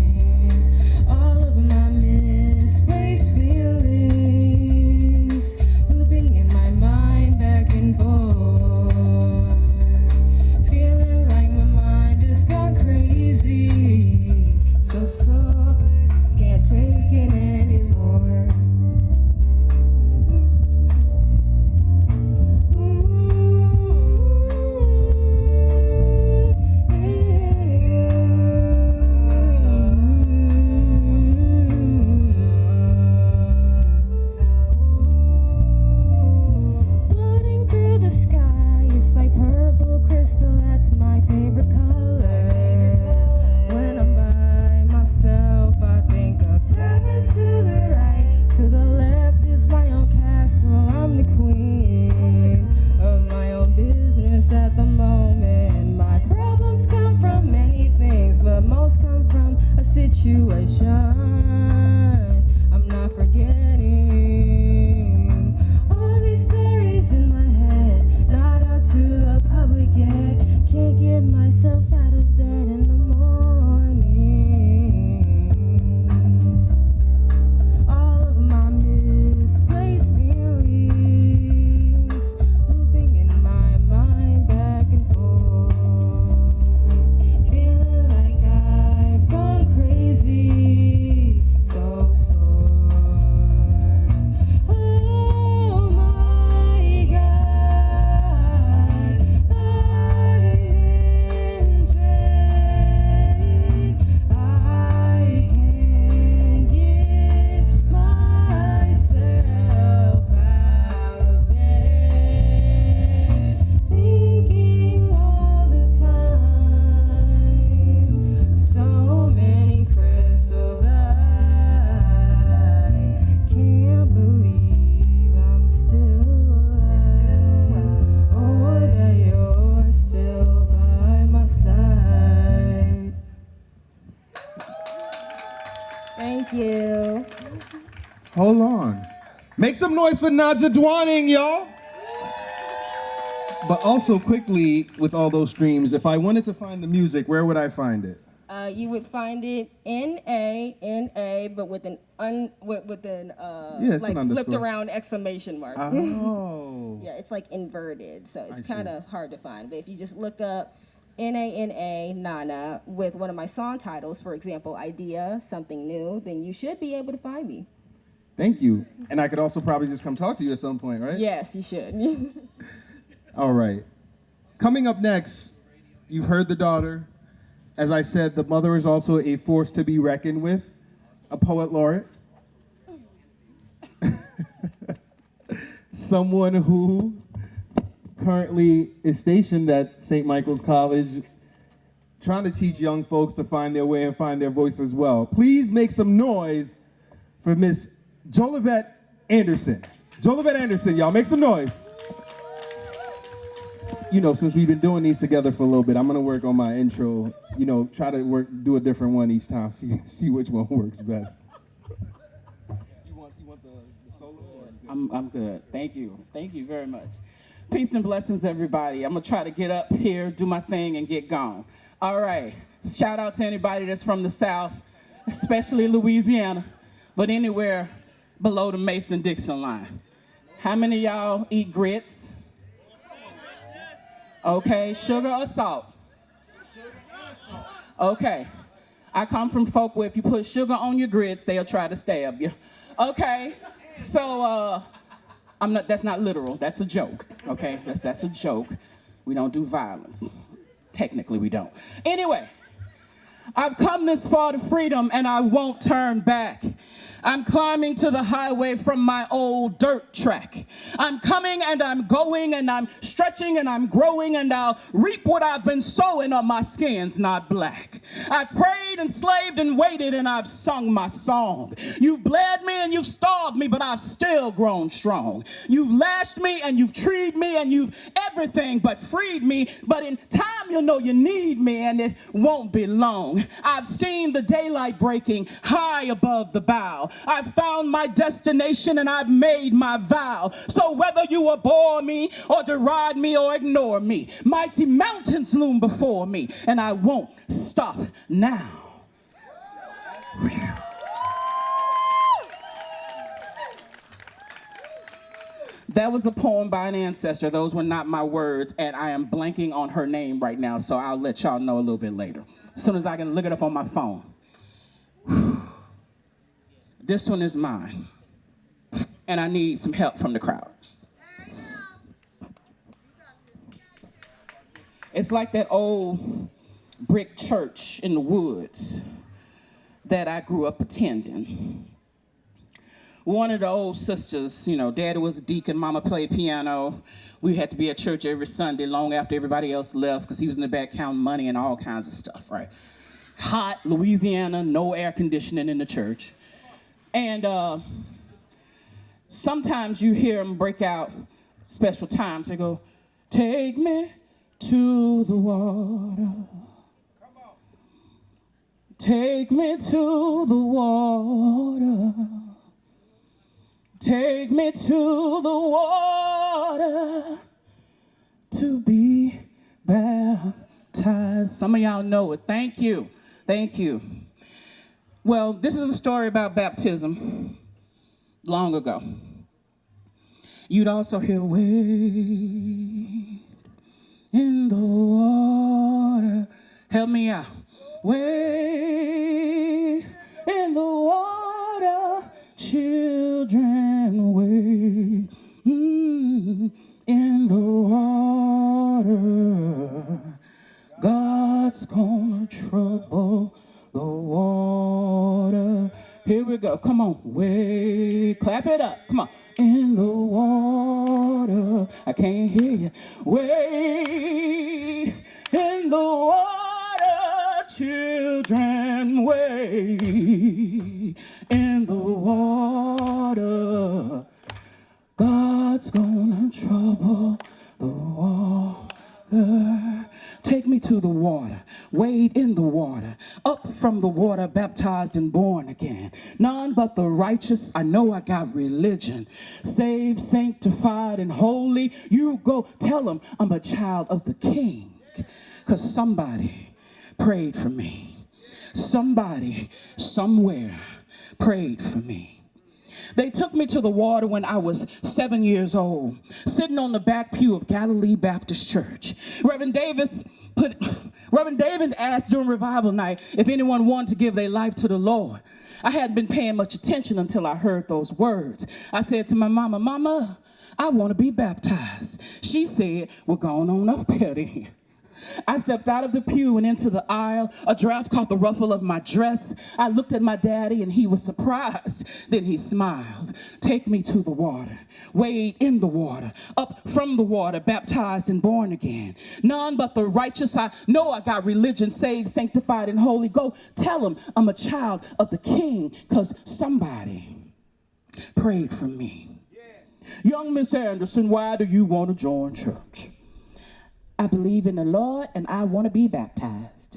All of my misplaced feelings looping in my mind back and forth. Feeling like my mind just gone crazy. So sore, can't take it anymore. Floating through the sky, it's like purple crystal, that's my favorite color. When I'm by myself, I think of turns to the right, to the left is my own castle. I'm the queen of my own business at the moment. My problems come from many things, but most come from a situation I'm not forgetting. All these stories in my head, not out to the public yet. Can't get myself out of bed in the morning. All of my misplaced feelings looping in my mind back and forth. Feeling like I've gone crazy, so sore. Oh my God, I'm in dread. I can't get myself out of bed, thinking all the time. So many crystals, I can't believe I'm still alive. Oh, that you're still by my side. Thank you. Hold on. Make some noise for Naja Dwaning, y'all. But also quickly, with all those streams, if I wanted to find the music, where would I find it? You would find it N-A, but with an Yeah, it's like an flipped underscore. around exclamation mark. Oh. Yeah, it's like inverted, so it's I see. kind of hard to find. But if you just look up N-A, Nana, with one of my song titles, for example, Idea, Something New, then you should be able to find me. Thank you. And I could also probably just come talk to you at some point, right? Yes, you should. All right. Coming up next, you've heard the daughter. As I said, the mother is also a force to be reckoned with, a poet laureate. Someone who currently is stationed at St. Michael's College, trying to teach young folks to find their way and find their voice as well. Please make some noise for Miss Jolivette Anderson. Jolivette Anderson, y'all, make some noise. You know, since we've been doing these together for a little bit, I'm gonna work on my intro. You know, try to do a different one each time. See which one works best. You want the solo? Or I'm good. Thank you very much. Peace and blessings, everybody. I'm gonna try to get up here, do my thing, and get gone. All right. Shout out to anybody that's from the South, especially Louisiana, but anywhere below the Mason-Dixon line. How many of y'all eat grits? Okay, sugar or salt? Okay, I come from folk where if you put sugar on your grits, they'll try to stab you. Okay, so that's not literal, that's a joke, okay? That's a joke. We don't do violence. Technically, we don't. Anyway, I've come this far to freedom and I won't turn back. I'm climbing to the highway from my old dirt track. I'm coming and I'm going and I'm stretching and I'm growing and I'll reap what I've been sowing on my skin's not black. I prayed freed, enslaved, and waited, and I've sung my song. You've bled me and you've starved me, but I've still grown strong. You've lashed me and you've treated me and you've everything but freed me, but in time you'll know you need me and it won't be long. I've seen the daylight breaking high above the bow. I've found my destination and I've made my vow. So whether you abhor me or deride me or ignore me, mighty mountains loom before me and I won't stop now. That was a poem by an ancestor. Those were not my words, and I am blanking on her name right now, so I'll let y'all know a little bit later, as soon as I can look it up on my phone. This one is mine, and I need some help from the crowd. It's like that old brick church in the woods that I grew up attending. One of the old sisters, you know, daddy was a deacon, mama played piano. We had to be at church every Sunday long after everybody else left because he was in the back counting money and all kinds of stuff, right? Hot, Louisiana, no air conditioning in the church. And sometimes you hear them break out special times. They go, take me to the water. Take me to the water. Take me to the water to be baptized. Some of y'all know it. Thank you. Thank you. Well, this is a story about baptism long ago. You'd also hear wade in the water. Help me out. Wade in the water. Children wade in the water. God's gonna trouble the water. Here we go. Come on. Wade. Clap it up. Come on. In the water. I can't hear you. Wade in the water. Children wade in the water. God's gonna trouble the water. Take me to the water, wade in the water, up from the water, baptized and born again. None but the righteous, I know I got religion. Saved, sanctified, and holy. You go tell them I'm a child of the King. 'Cause somebody prayed for me. Somebody, somewhere, prayed for me. They took me to the water when I was 7 years old, sitting on the back pew of Galilee Baptist Church. Reverend David asked during revival night if anyone wanted to give their life to the Lord. I hadn't been paying much attention until I heard those words. I said to my mama, Mama, I want to be baptized. She said, well, going on up there then. I stepped out of the pew and into the aisle. A draft caught the ruffle of my dress. I looked at my daddy and he was surprised. Then he smiled. Take me to the water. Wade in the water. Up from the water. Baptized and born again. None but the righteous. I know I got religion. Saved, sanctified, and holy. Go tell him I'm a child of the King. 'Cause somebody prayed for me. Young Miss Anderson, why do you want to join church? I believe in the Lord and I want to be baptized.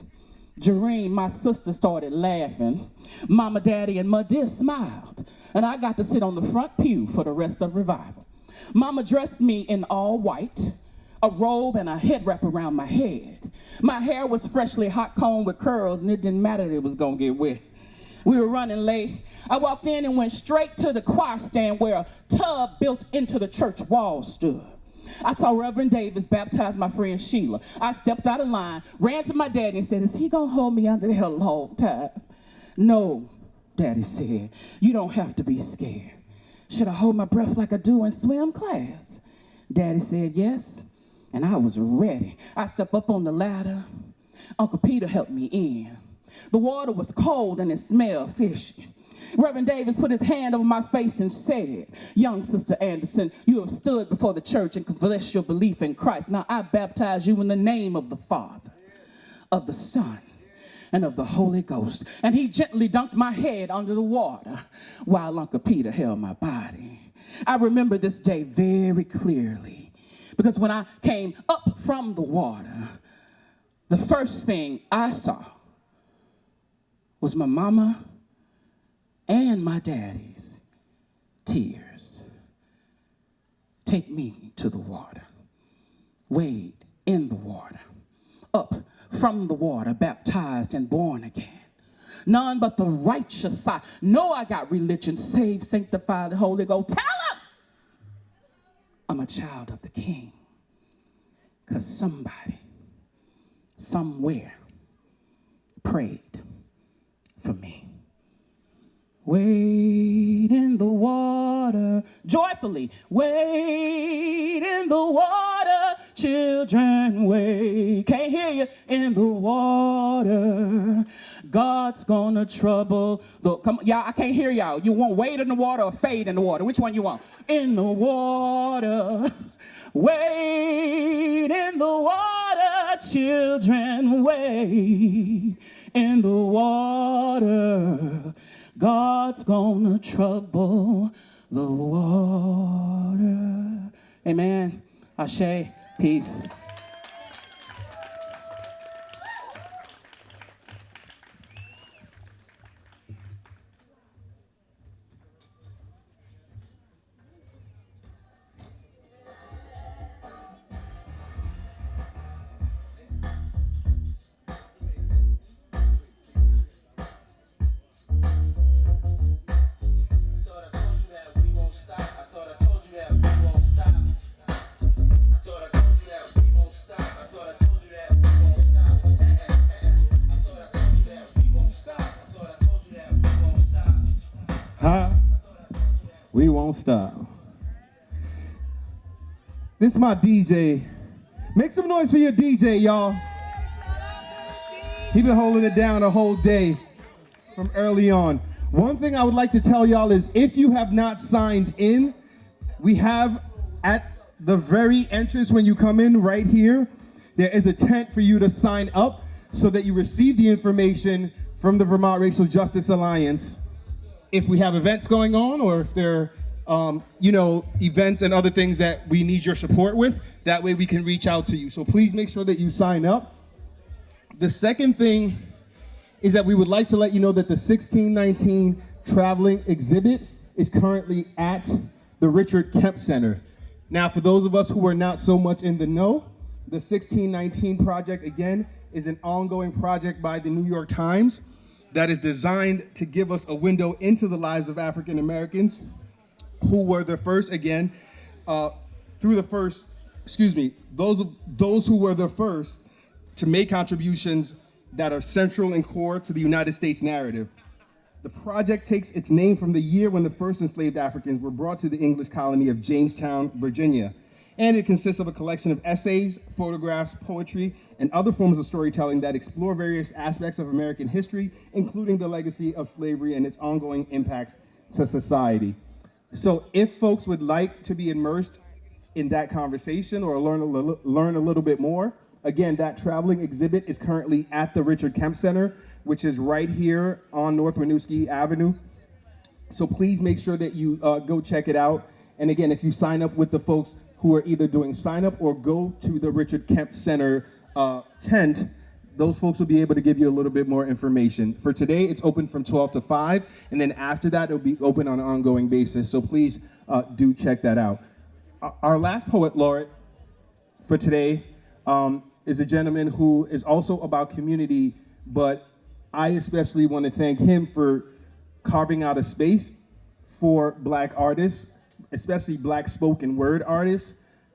Jareen, my sister, started laughing. Mama, Daddy, and Ma dear smiled. And I got to sit on the front pew for the rest of revival. Mama dressed me in all white, a robe and a head wrap around my head. My hair was freshly hot combed with curls and it didn't matter that it was going to get wet. We were running late. I walked in and went straight to the choir stand where a tub built into the church wall stood. I saw Reverend Davis baptize my friend Sheila. I stepped out of line, ran to my daddy and said, is he going to hold me under there a long time? No, Daddy said, you don't have to be scared. Should I hold my breath like I do in swim class? Daddy said yes, and I was ready. I stepped up on the ladder. Uncle Peter helped me in. The water was cold and it smelled fishy. Reverend Davis put his hand over my face and said, young Sister Anderson, you have stood before the church and confessed your belief in Christ. Now I baptize you in the name of the Father, of the Son, and of the Holy Ghost. And he gently dunked my head under the water while Uncle Peter held my body. I remember this day very clearly because when I came up from the water, the first thing I saw was my mama and my daddy's tears. Take me to the water, wade in the water, up from the water, baptized and born again. None but the righteous I know I got religion, saved, sanctified, Holy Ghost. Tell them I'm a child of the King. Because somebody, somewhere, prayed for me. Wade in the water, joyfully, wade in the water, children, wade. Can't hear you. In the water, God's gonna trouble the, come on, y'all, I can't hear y'all. You want wade in the water or fade in the water? Which one you want? In the water, wade in the water, children, wade in the water. God's gonna trouble the water. Amen. Ashe. Peace. We won't stop. This is my DJ. Make some noise for your DJ, y'all. He been holding it down the whole day from early on. One thing I would like to tell y'all is if you have not signed in, we have at the very entrance when you come in right here, there is a tent for you to sign up so that you receive the information from the Vermont Racial Justice Alliance if we have events going on or if there are, events and other things that we need your support with. That way we can reach out to you. So please make sure that you sign up. The second thing is that we would like to let you know that the 1619 traveling exhibit is currently at the Richard Kemp Center. Now, for those of us who are not so much in the know, the 1619 project, again, is an ongoing project by the New York Times that is designed to give us a window into the lives of African Americans who were the first, those who were the first to make contributions that are central and core to the United States narrative. The project takes its name from the year when the first enslaved Africans were brought to the English colony of Jamestown, Virginia. And it consists of a collection of essays, photographs, poetry, and other forms of storytelling that explore various aspects of American history, including the legacy of slavery and its ongoing impacts to society. So if folks would like to be immersed in that conversation or learn a little bit more, again, that traveling exhibit is currently at the Richard Kemp Center, which is right here on North Winooski Avenue. So please make sure that you go check it out. And again, if you sign up with the folks who are either doing sign up or go to the Richard Kemp Center tent, those folks will be able to give you a little bit more information. For today, it's open from 12 to 5, and then after that, it'll be open on an ongoing basis. So please do check that out. Our last poet laureate for today is a gentleman who is also about community, but I especially want to thank him for carving out a space for Black artists, especially Black spoken word artists,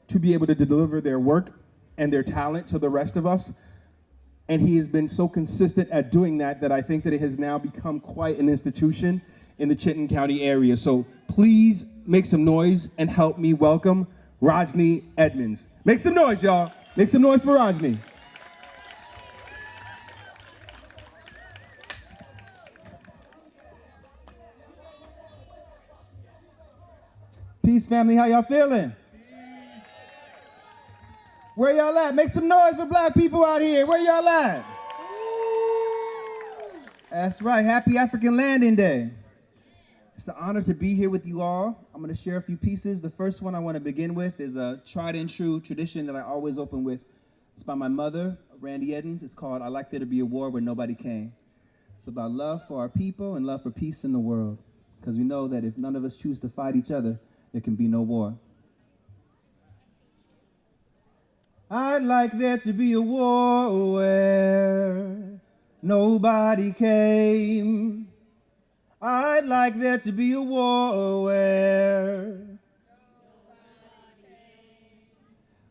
to be able to deliver their work and their talent to the rest of us. And he has been so consistent at doing that that I think that it has now become quite an institution in the Chittenden County area. So please make some noise and help me welcome Rajni Edmonds. Make some noise, y'all. Make some noise for Rajni. Peace, family. How y'all feeling? Where y'all at? Make some noise for Black people out here. Where y'all at? That's right. Happy African Landing Day. It's an honor to be here with you all. I'm going to share a few pieces. The first one I want to begin with is a tried and true tradition that I always open with. It's by my mother, Randy Eddins. It's called I Like There to Be a War Where Nobody Came. It's about love for our people and love for peace in the world. Because we know that if none of us choose to fight each other, there can be no war. I'd like there to be a war where nobody came. I'd like there to be a war where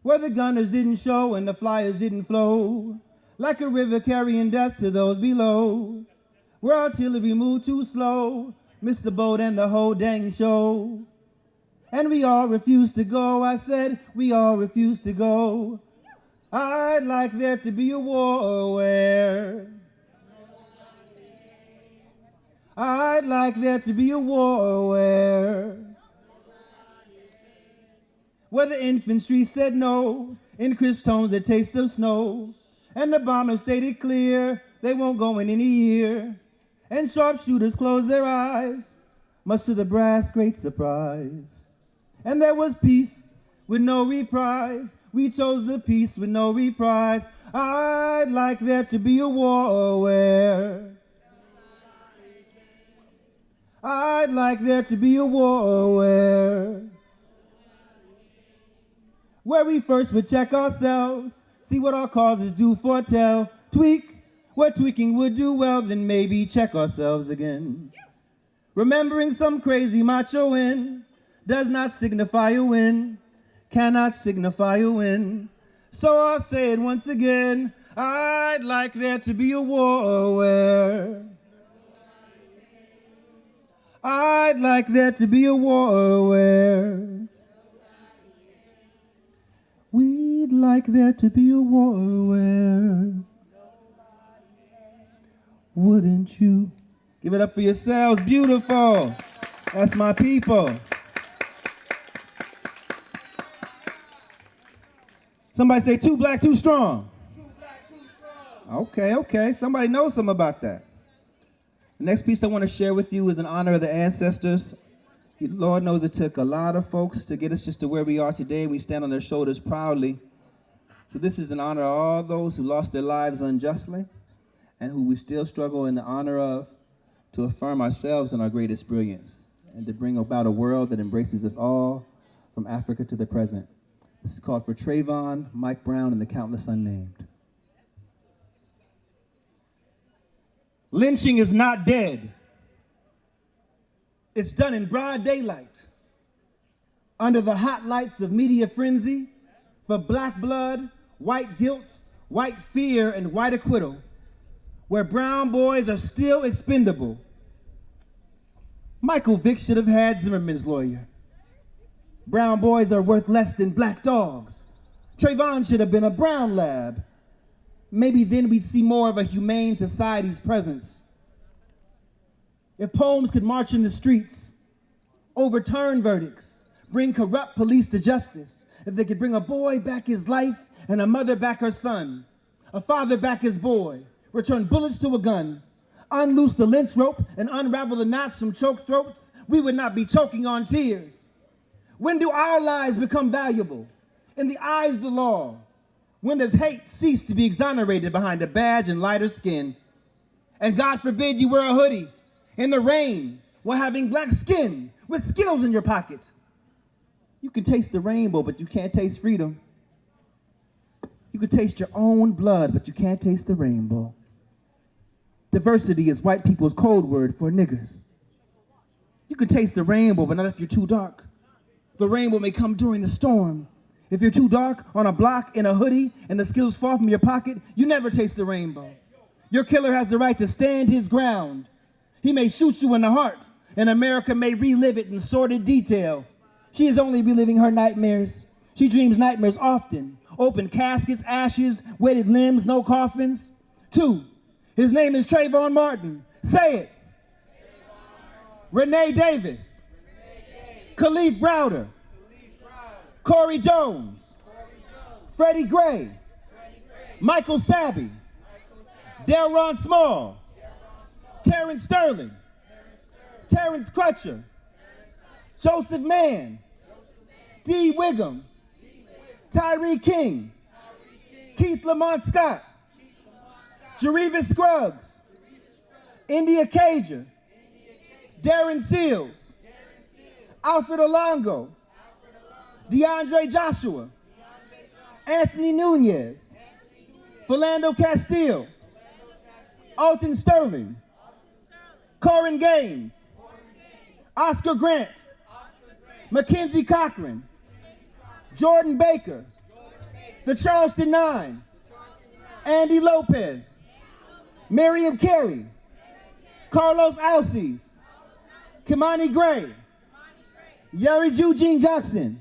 the gunners didn't show and the flyers didn't flow, like a river carrying death to those below, where artillery moved too slow, missed the boat and the whole dang show. And we all refused to go, I said, we all refused to go. I'd like there to be a war where I'd like there to be a war where the infantry said no, in crisp tones the taste of snow, and the bombers stated clear, they won't go in any year, and sharpshooters closed their eyes, much to the brass' great surprise. And there was peace with no reprise, we chose the peace with no reprise. I'd like there to be a war where I'd like there to be a war where we first would check ourselves, see what our causes do foretell, tweak what tweaking would do well, then maybe check ourselves again. Remembering some crazy macho win does not signify a win, cannot signify a win. So I'll say it once again, I'd like there to be a war where I'd like there to be a war where we'd like there to be a war where wouldn't you? Give it up for yourselves. Beautiful. That's my people. Somebody say too black, too strong. Too black, too strong. Okay. Somebody knows something about that. The next piece I want to share with you is in honor of the ancestors. Lord knows it took a lot of folks to get us just to where we are today. We stand on their shoulders proudly. So this is in honor of all those who lost their lives unjustly and who we still struggle in the honor of, to affirm ourselves in our greatest brilliance and to bring about a world that embraces us all from Africa to the present. This is called For Trayvon, Mike Brown, and the Countless Unnamed. Lynching is not dead. It's done in broad daylight, under the hot lights of media frenzy, for black blood, white guilt, white fear, and white acquittal, where brown boys are still expendable. Michael Vick should have had Zimmerman's lawyer. Brown boys are worth less than black dogs. Trayvon should have been a Brown lab. Maybe then we'd see more of a humane society's presence. If poems could march in the streets, overturn verdicts, bring corrupt police to justice, if they could bring a boy back his life and a mother back her son, a father back his boy, return bullets to a gun, unloose the lynch rope and unravel the knots from choked throats, we would not be choking on tears. When do our lives become valuable in the eyes of the law? When does hate cease to be exonerated behind a badge and lighter skin? And God forbid you wear a hoodie in the rain while having black skin with Skittles in your pocket. You can taste the rainbow, but you can't taste freedom. You can taste your own blood, but you can't taste the rainbow. Diversity is white people's code word for niggers. You can taste the rainbow, but not if you're too dark. The rainbow may come during the storm. If you're too dark on a block in a hoodie and the Skittles fall from your pocket, you never taste the rainbow. Your killer has the right to stand his ground. He may shoot you in the heart, and America may relive it in sordid detail. She is only reliving her nightmares. She dreams nightmares often. Open caskets, ashes, weighted limbs, no coffins. 2, his name is Trayvon Martin. Say it. Renee Davis. Khalif Browder. Corey Jones. Freddie Gray. Michael Sabbie. Delron Small. Terrence Sterling, Terrence Crutcher, Joseph Mann, Dee Wiggum, Tyree King, Keith Lamont Scott, Jervis Scruggs, India Cager, Darren Seals, Alfred Alongo, DeAndre Joshua, Anthony Nunez, Philando Castile, Alton Sterling, Corin Gaines, Oscar Grant, Mackenzie Cochran, Jordan Baker, the Charleston Nine, Andy Lopez, Miriam Carey, Carlos Alces, Kimani Gray, Yuri Eugene Jackson,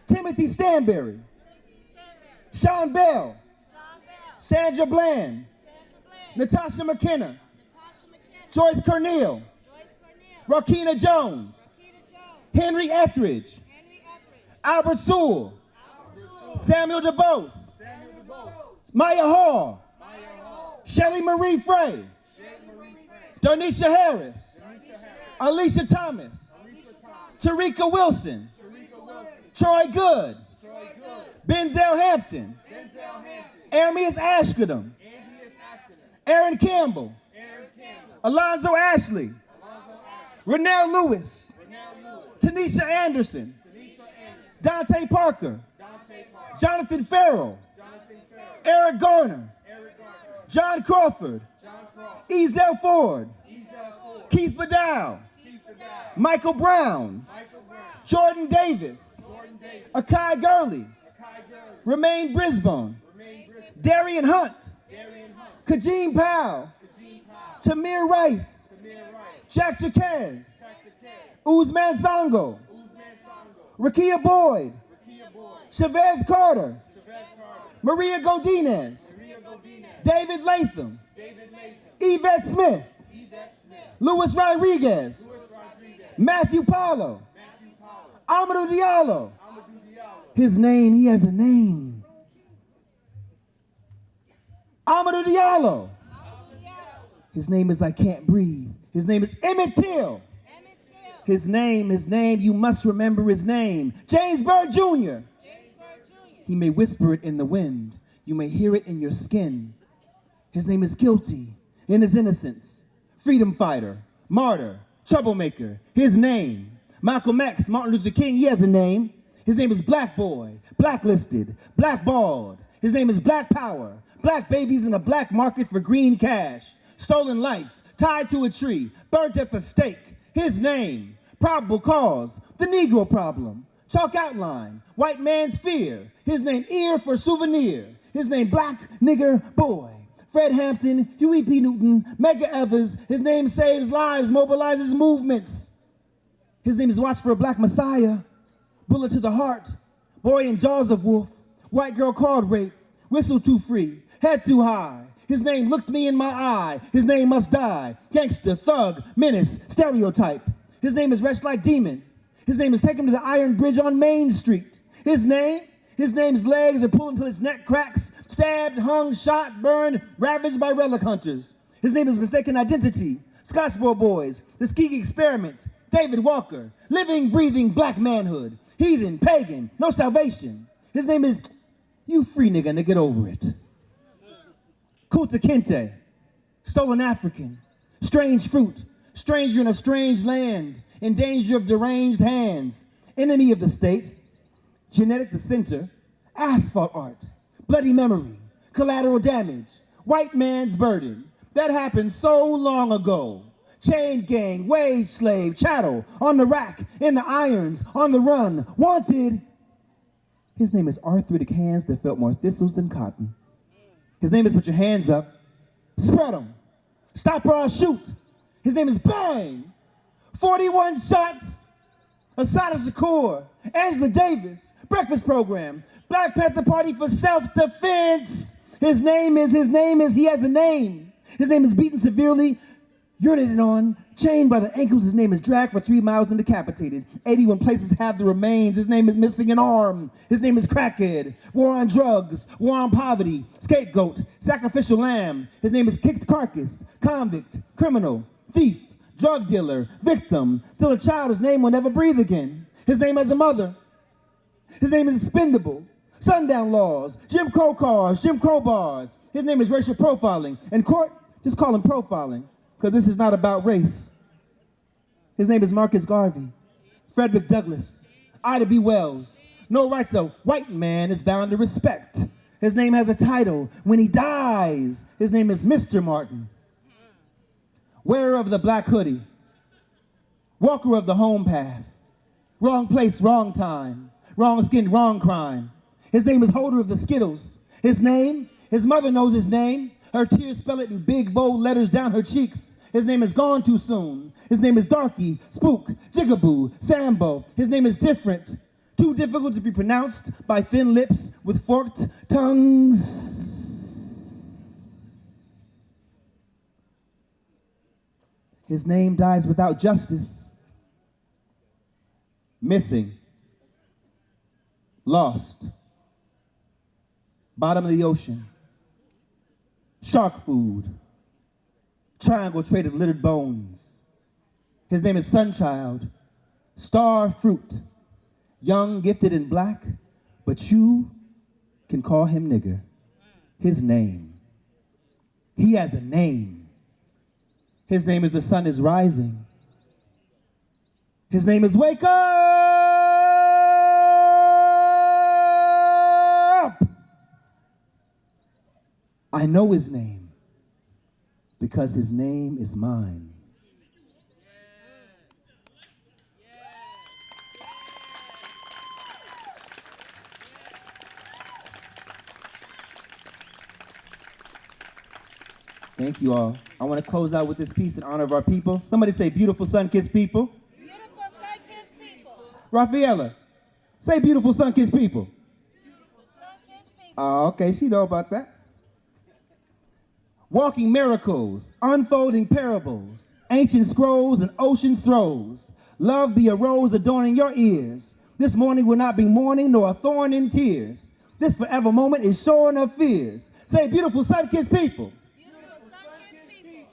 Timothy Stanberry, Sean Bell, Sandra Bland, Natasha McKenna, Joyce Cornell, Rakina Jones, Henry Etheridge, Albert Sewell, Samuel DeBose, Maya Hall, Shelley Marie Frey, Darnisha Harris, Alicia Thomas, Tarika Wilson, Troy Good, Benzel Hampton, Armias Ashkadam, Aaron Campbell, Alonzo Ashley, Renell Lewis, Tanisha Anderson, Dante Parker, Jonathan Farrell, Eric Garner, John Crawford, Ezel Ford, Keith Badal, Michael Brown, Jordan Davis, Akai Gurley, Romaine Brisbane, Darian Hunt, Kajim Powell, Tamir Rice, Jack Jaquez, Uzman Zongo, Rakia Boyd, Chavez Carter, Maria Godinez, David Latham, Yvette Smith, Luis Rodriguez, Matthew Paulo, Amadou Diallo. His name, he has a name. Amadou Diallo. His name is I Can't Breathe. His name is Emmett Till. His name, you must remember his name. James Byrd Jr. He may whisper it in the wind. You may hear it in your skin. His name is Guilty in his innocence. Freedom fighter, martyr, troublemaker. His name, Malcolm X, Martin Luther King, he has a name. His name is Black Boy, Blacklisted, Blackballed. His name is Black Power, black babies in a black market for green cash. Stolen life, tied to a tree, burnt at the stake. His name, probable cause, the Negro problem. Chalk outline, white man's fear. His name, ear for souvenir. His name, Black Nigger Boy. Fred Hampton, Huey P. Newton, Medgar Evers. His name saves lives, mobilizes movements. His name is Watch for a Black Messiah. Bullet to the heart. Boy in Jaws of Wolf. White girl card rape. Whistle too free. Head too high. His name looked me in my eye. His name must die. Gangster, thug, menace, stereotype. His name is Wretched Like Demon. His name is Take Him to the Iron Bridge on Main Street. His name's legs are pulled until its neck cracks. Stabbed, hung, shot, burned, ravaged by relic hunters. His name is Mistaken Identity. Scottsboro Boys, The Tuskegee Experiments, David Walker, Living, Breathing, Black Manhood, Heathen, Pagan, No Salvation. His name is You Free Nigga, Get Over It. Kunta Kinte, Stolen African, Strange Fruit, Stranger in a Strange Land, In Danger of Deranged Hands, Enemy of the State, Genetic the Center, Asphalt Art, Bloody Memory, Collateral Damage, White Man's Burden. That happened so long ago. Chain gang, wage slave, chattel, on the rack, in the irons, on the run, wanted. His name is Arthritic Hands that felt more thistles than cotton. His name is Put Your Hands Up, Spread Them, Stop or I'll Shoot. His name is Bang, 41 Shots, Asada Shakur, Angela Davis, Breakfast Program, Black Panther Party for Self-Defense. His name is, he has a name. His name is Beaten Severely, Urinated on, chained by the ankles, his name is dragged for 3 miles and decapitated. 81 places have the remains, his name is missing an arm. His name is crackhead. War on drugs, war on poverty, scapegoat, sacrificial lamb. His name is kicked carcass, convict, criminal, thief, drug dealer, victim. Still a child, his name will never breathe again. His name has a mother. His name is expendable. Sundown laws, Jim Crow cars, Jim Crow bars. His name is racial profiling. In court, just call him profiling, because this is not about race. His name is Marcus Garvey, Frederick Douglass, Ida B. Wells. No rights a white man is bound to respect. His name has a title. When he dies, his name is Mr. Martin. Wearer of the black hoodie, walker of the home path, wrong place, wrong time, wrong skin, wrong crime. His name is holder of the Skittles. His name, his mother knows his name. Her tears spell it in big, bold letters down her cheeks. His name is gone too soon. His name is Darky, Spook, Jigaboo, Sambo. His name is different, too difficult to be pronounced by thin lips with forked tongues. His name dies without justice. Missing. Lost. Bottom of the ocean. Shark food. Triangle traded littered bones. His name is Sunchild. Star fruit. Young, gifted, and black, but you can call him nigger. His name. He has a name. His name is The Sun is Rising. His name is Wake Up! I know his name because his name is mine. Thank you all. I want to close out with this piece in honor of our people. Somebody say beautiful sun-kissed people. Beautiful sun-kissed people. Rafaela, say beautiful sun-kissed people. Beautiful sun-kissed people. Oh, okay, she know about that. Walking miracles, unfolding parables, ancient scrolls and ocean throes. Love be a rose adorning your ears. This morning will not be mourning nor a thorn in tears. This forever moment is shorn of fears. Say beautiful sun-kissed people.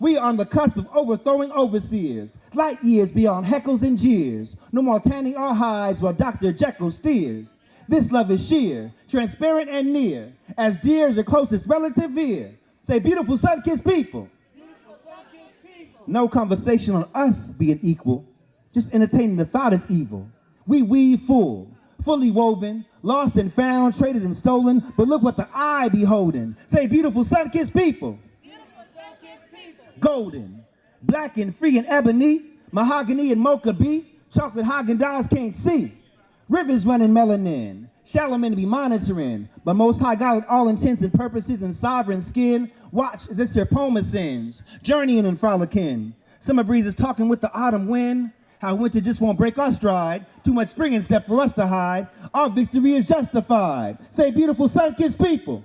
We are on the cusp of overthrowing overseers, light years beyond heckles and jeers. No more tanning our hides while Dr. Jekyll steers. This love is sheer, transparent and near, as dear as your closest relative here. Say beautiful sun-kissed people. Beautiful sun-kissed people. No conversation on us being equal, just entertaining the thought is evil. We weave full, fully woven, lost and found, traded and stolen, but look what the eye beholding. Say beautiful sun-kissed people. Golden, black and free and ebony, mahogany and mocha bee, chocolate Haagen-Dazs can't see. Rivers running melanin, shallow men be monitoring, but Most High God with all intents and purposes and sovereign skin, watch as this your poem ascends, journeying and frolicking. Summer breezes talking with the autumn wind, how winter just won't break our stride, too much spring in step for us to hide, our victory is justified. Say beautiful sun-kissed people.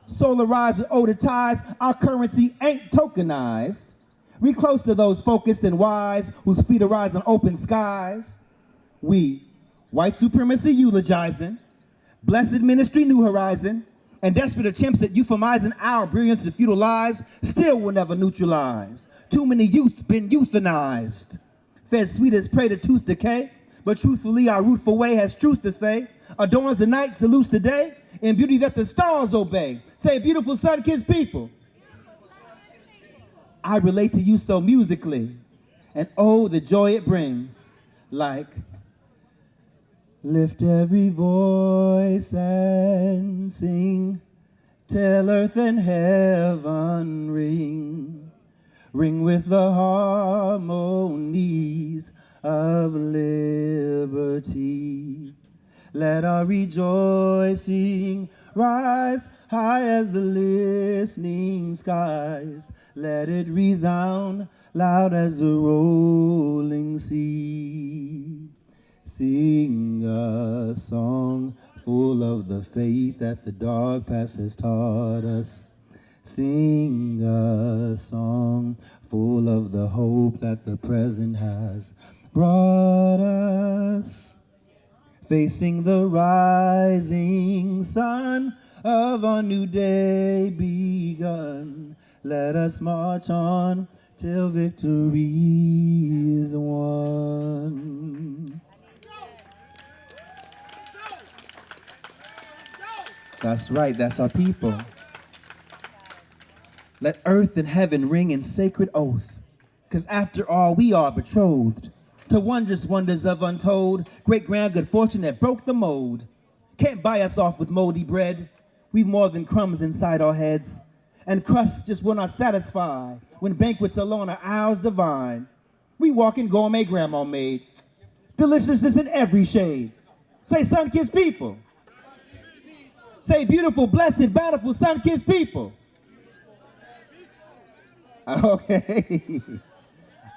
Solarized with older ties, our currency ain't tokenized. We close to those focused and wise whose feet arise on open skies. We, white supremacy eulogizing, blessed ministry new horizon, and desperate attempts at euphemizing our brilliance to futile lies still will never neutralize. Too many youth been euthanized. Fed sweet as prey to tooth decay, but truthfully our rootful way has truth to say. Adorns the night, salutes the day, in beauty that the stars obey. Say beautiful sun-kissed people. I relate to you so musically, and oh, the joy it brings. Like, lift every voice and sing, till earth and heaven ring, ring with the harmonies of liberty. Let our rejoicing rise high as the listening skies. Let it resound loud as the rolling sea. Sing a song full of the faith that the dark past has taught us. Sing a song full of the hope that the present has brought us. Facing the rising sun of a new day begun. Let us march on till victory is won. That's right, that's our people. Let earth and heaven ring in sacred oath, 'cause after all, we are betrothed to wondrous wonders of untold, great grand good fortune that broke the mold. Can't buy us off with moldy bread. We've more than crumbs inside our heads, and crusts just will not satisfy when banquets alone are ours divine. We walk in gourmet grandma made, deliciousness in every shade. Say sun-kissed people. Say beautiful, blessed, bountiful, sun-kissed people. Okay.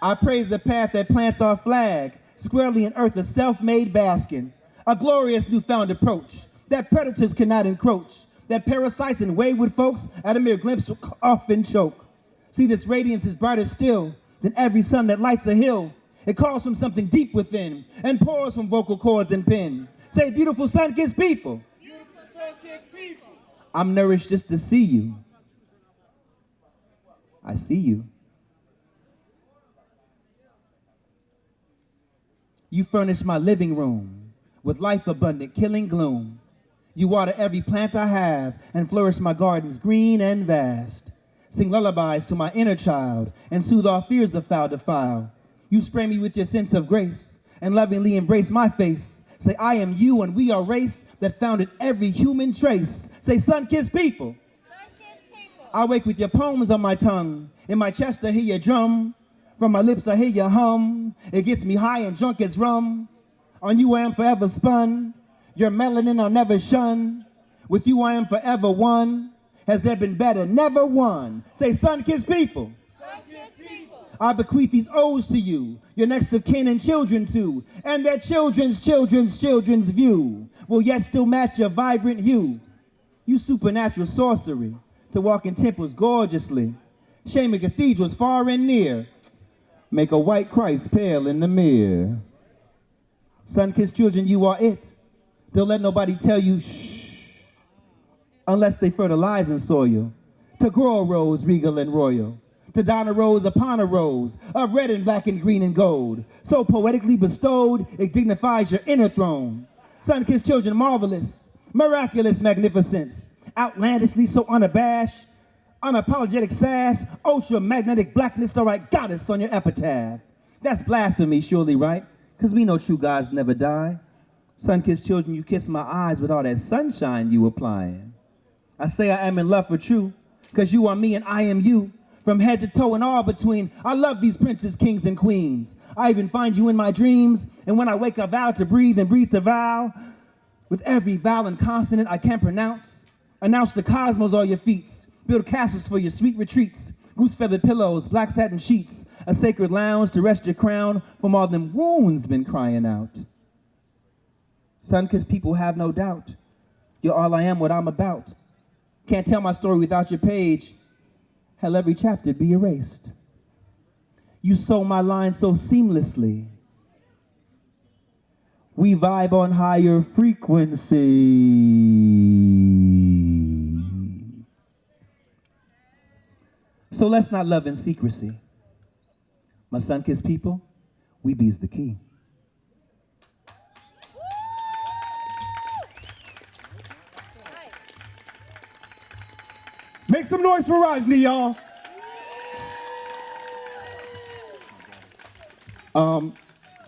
I praise the path that plants our flag, squarely in earth, a self-made baskin, a glorious newfound approach that predators cannot encroach, that parasites and wayward folks at a mere glimpse often choke. See, this radiance is brighter still than every sun that lights a hill. It calls from something deep within and pours from vocal cords and pen. Say, beautiful sun-kissed people. Beautiful sun-kissed people. I'm nourished just to see you. I see you. You furnish my living room with life abundant, killing gloom. You water every plant I have and flourish my gardens green and vast. Sing lullabies to my inner child and soothe all fears of foul defile. You spray me with your sense of grace and lovingly embrace my face. Say, I am you and we are race that founded every human trace. Say, sun-kissed people. I wake with your poems on my tongue. In my chest I hear your drum. From my lips I hear your hum. It gets me high and drunk as rum. On you I am forever spun. Your melanin I'll never shun. With you I am forever one. Has there been better? Never one. Say, sun-kissed people. Sun-kissed people. I bequeath these odes to you, your next of kin and children too, and their children's children's children's view will yet still match your vibrant hue. You supernatural sorcery to walk in temples gorgeously, shaming cathedrals far and near, make a white Christ pale in the mirror. Sun-kissed children, you are it. Don't let nobody tell you shh, unless they fertilize in soil, to grow a rose regal and royal, to don a rose upon a rose of red and black and green and gold, so poetically bestowed it dignifies your inner throne. Sun-kissed children, marvelous, miraculous magnificence, outlandishly so unabashed, unapologetic sass, ultra-magnetic blackness, all right, goddess on your epitaph. That's blasphemy, surely, right? Because we know true gods never die. Sun-kissed children, you kiss my eyes with all that sunshine you applying. I say I am in love for true, because you are me and I am you, from head to toe and all between. I love these princes, kings, and queens. I even find you in my dreams, and when I wake I vow to breathe and breathe the vow. With every vowel and consonant I can pronounce, announce the cosmos all your feats, build castles for your sweet retreats, goose feathered pillows, black satin sheets, a sacred lounge to rest your crown from all them wounds been crying out. Sun-kissed people have no doubt, you're all I am, what I'm about. Can't tell my story without your page, hell every chapter be erased. You sew my lines so seamlessly, we vibe on higher frequency. So let's not love in secrecy. My sun-kissed people, we be's the key. Make some noise for Rajni, y'all.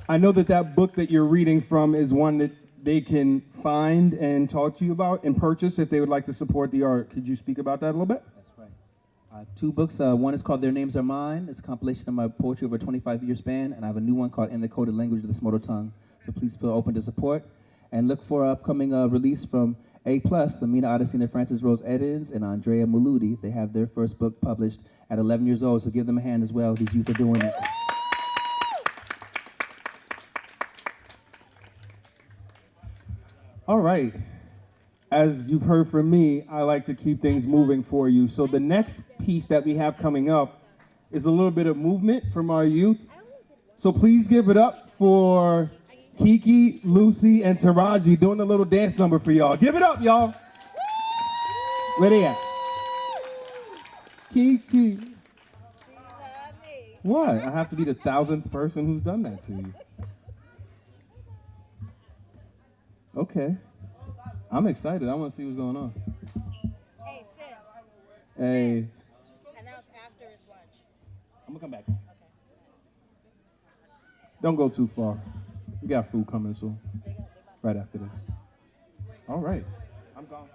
I know that book that you're reading from is one that they can find and talk to you about and purchase if they would like to support the art. Could you speak about that a little bit? That's right. I have two books. One is called Their Names Are Mine. It's a compilation of my poetry over a 25-year span. And I have a new one called In the Coded Language of the Mother Tongue. So please feel open to support. And look for upcoming release from A+, Amina Odyssey and Francis Rose Edens, and Andrea Muludi. They have their first book published at 11 years old, so give them a hand as well. These youth are doing it. All right. as you've heard from me, I like to keep things moving for you. So the next piece that we have coming up is a little bit of movement from our youth. So please give it up for Kiki, Lucy, and Taraji doing a little dance number for y'all. Give it up, y'all. Where they at? Kiki. What? I have to be the 1,000th person who's done that to you. Okay. I'm excited. I want to see what's going on. Hey, Sid. Hey. Announce after his lunch. I'm going to come back. Don't go too far. We got food coming soon. Right after this. All right. I'm gone.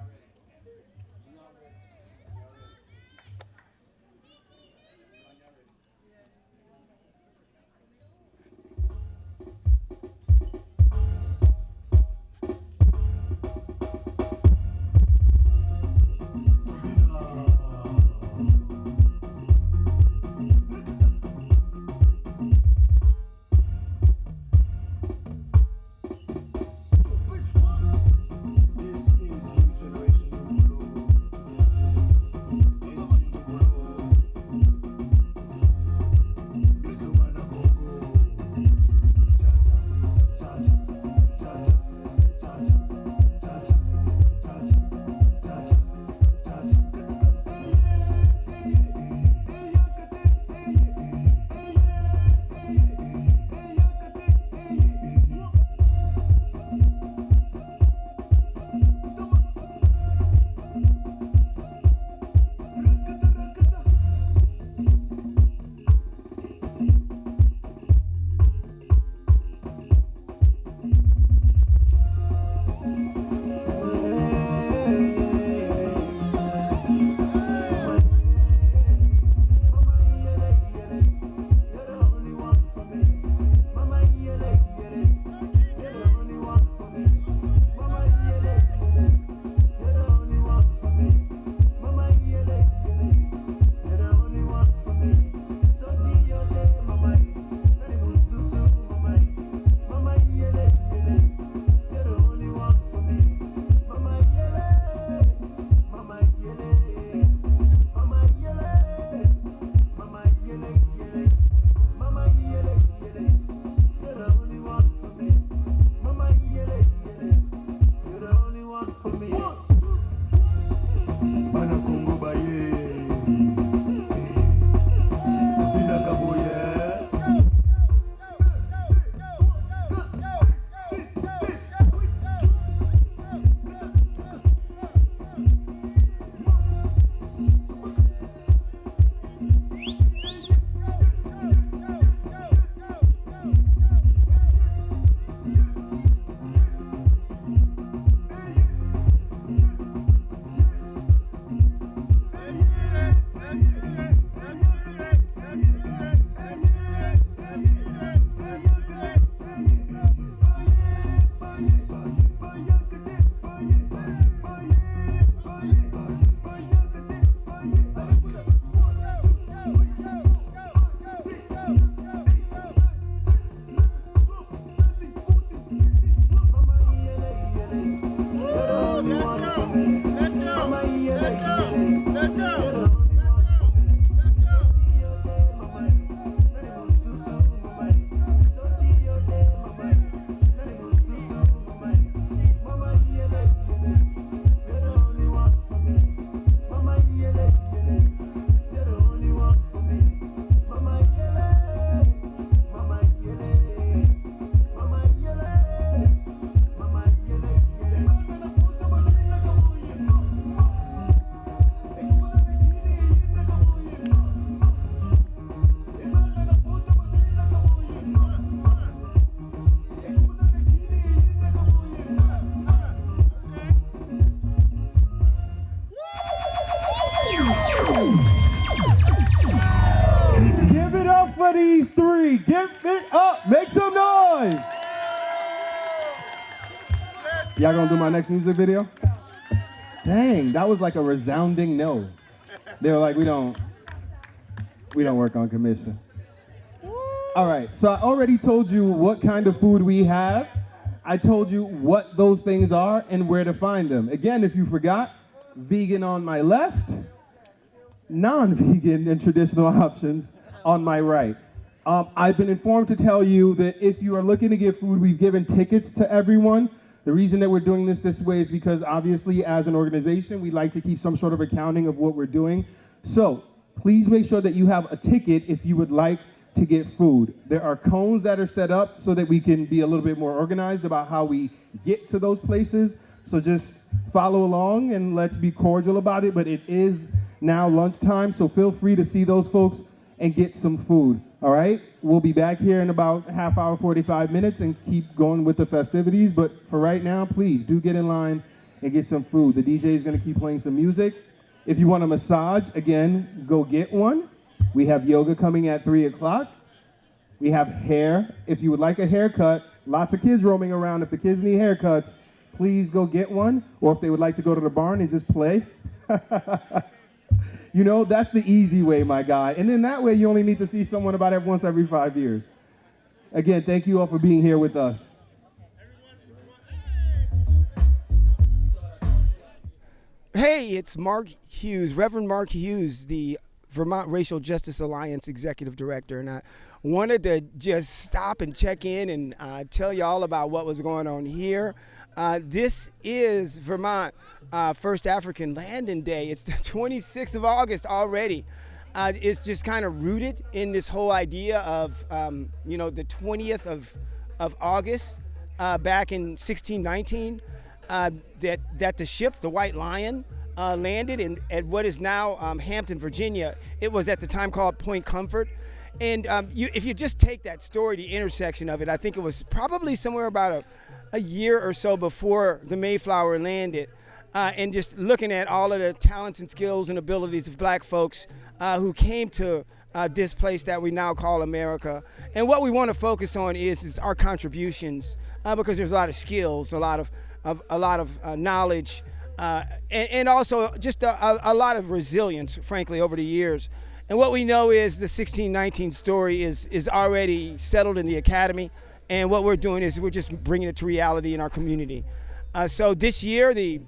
Give it up for these three. Give it up. Make some noise. Y'all gonna do my next music video? Dang, that was like a resounding no. They were like, we don't work on commission. All right, so I already told you what kind of food we have. I told you what those things are and where to find them. Again, if you forgot, vegan on my left, non-vegan and traditional options on my right. I've been informed to tell you that if you are looking to get food, we've given tickets to everyone. The reason that we're doing this way is because obviously as an organization, we like to keep some sort of accounting of what we're doing. So please make sure that you have a ticket if you would like to get food. There are cones that are set up so that we can be a little bit more organized about how we get to those places. So just follow along and let's be cordial about it. But it is now lunchtime, so feel free to see those folks and get some food. All right, we'll be back here in about half hour, 45 minutes and keep going with the festivities. But for right now, please do get in line and get some food. The DJ is gonna keep playing some music. If you want a massage, again, go get one. We have yoga coming at 3 o'clock. We have hair. If you would like a haircut, lots of kids roaming around. If the kids need haircuts, please go get one. Or if they would like to go to the barn and just play. You know, that's the easy way, my guy. And then that way you only need to see someone about once every 5 years. Again, thank you all for being here with us. Hey, it's Mark Hughes, Reverend Mark Hughes, the Vermont Racial Justice Alliance Executive Director. And I wanted to just stop and check in and tell you all about what was going on here. This is Vermont First African Landing Day. It's the 26th of August already. It's just kind of rooted in this whole idea of, the 20th of August back in 1619, that the ship, the White Lion, landed at what is now Hampton, Virginia. It was at the time called Point Comfort. And if you just take that story, the intersection of it, I think it was probably somewhere about a year or so before the Mayflower landed, and just looking at all of the talents and skills and abilities of black folks who came to this place that we now call America. And what we want to focus on is our contributions, because there's a lot of skills, a lot of knowledge, and also just a lot of resilience, frankly, over the years. And what we know is the 1619 story is already settled in the academy. And what we're doing is we're just bringing it to reality in our community. So this year, the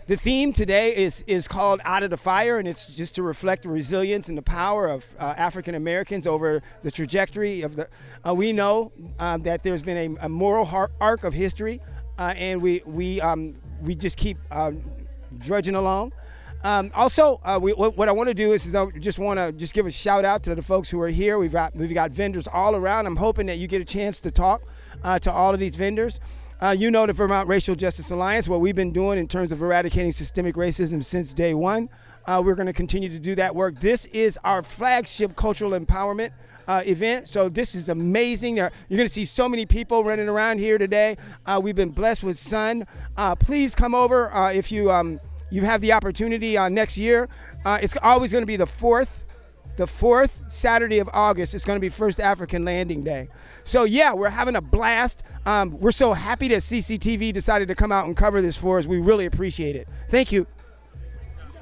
theme today is called Out of the Fire, and it's just to reflect the resilience and the power of African Americans over the trajectory of the. We know that there's been a moral arc of history, and we just keep drudging along. Also, what I want to do is I just want to give a shout out to the folks who are here. We've got vendors all around. I'm hoping that you get a chance to talk to all of these vendors. The Vermont Racial Justice Alliance, what we've been doing in terms of eradicating systemic racism since day one. We're going to continue to do that work. This is our flagship cultural empowerment event. So this is amazing. You're going to see so many people running around here today. We've been blessed with sun. Please come over if you have the opportunity next year. It's always going to be the fourth Saturday of August. It's going to be First African Landing Day. So yeah, we're having a blast. We're so happy that CCTV decided to come out and cover this for us. We really appreciate it. Thank you.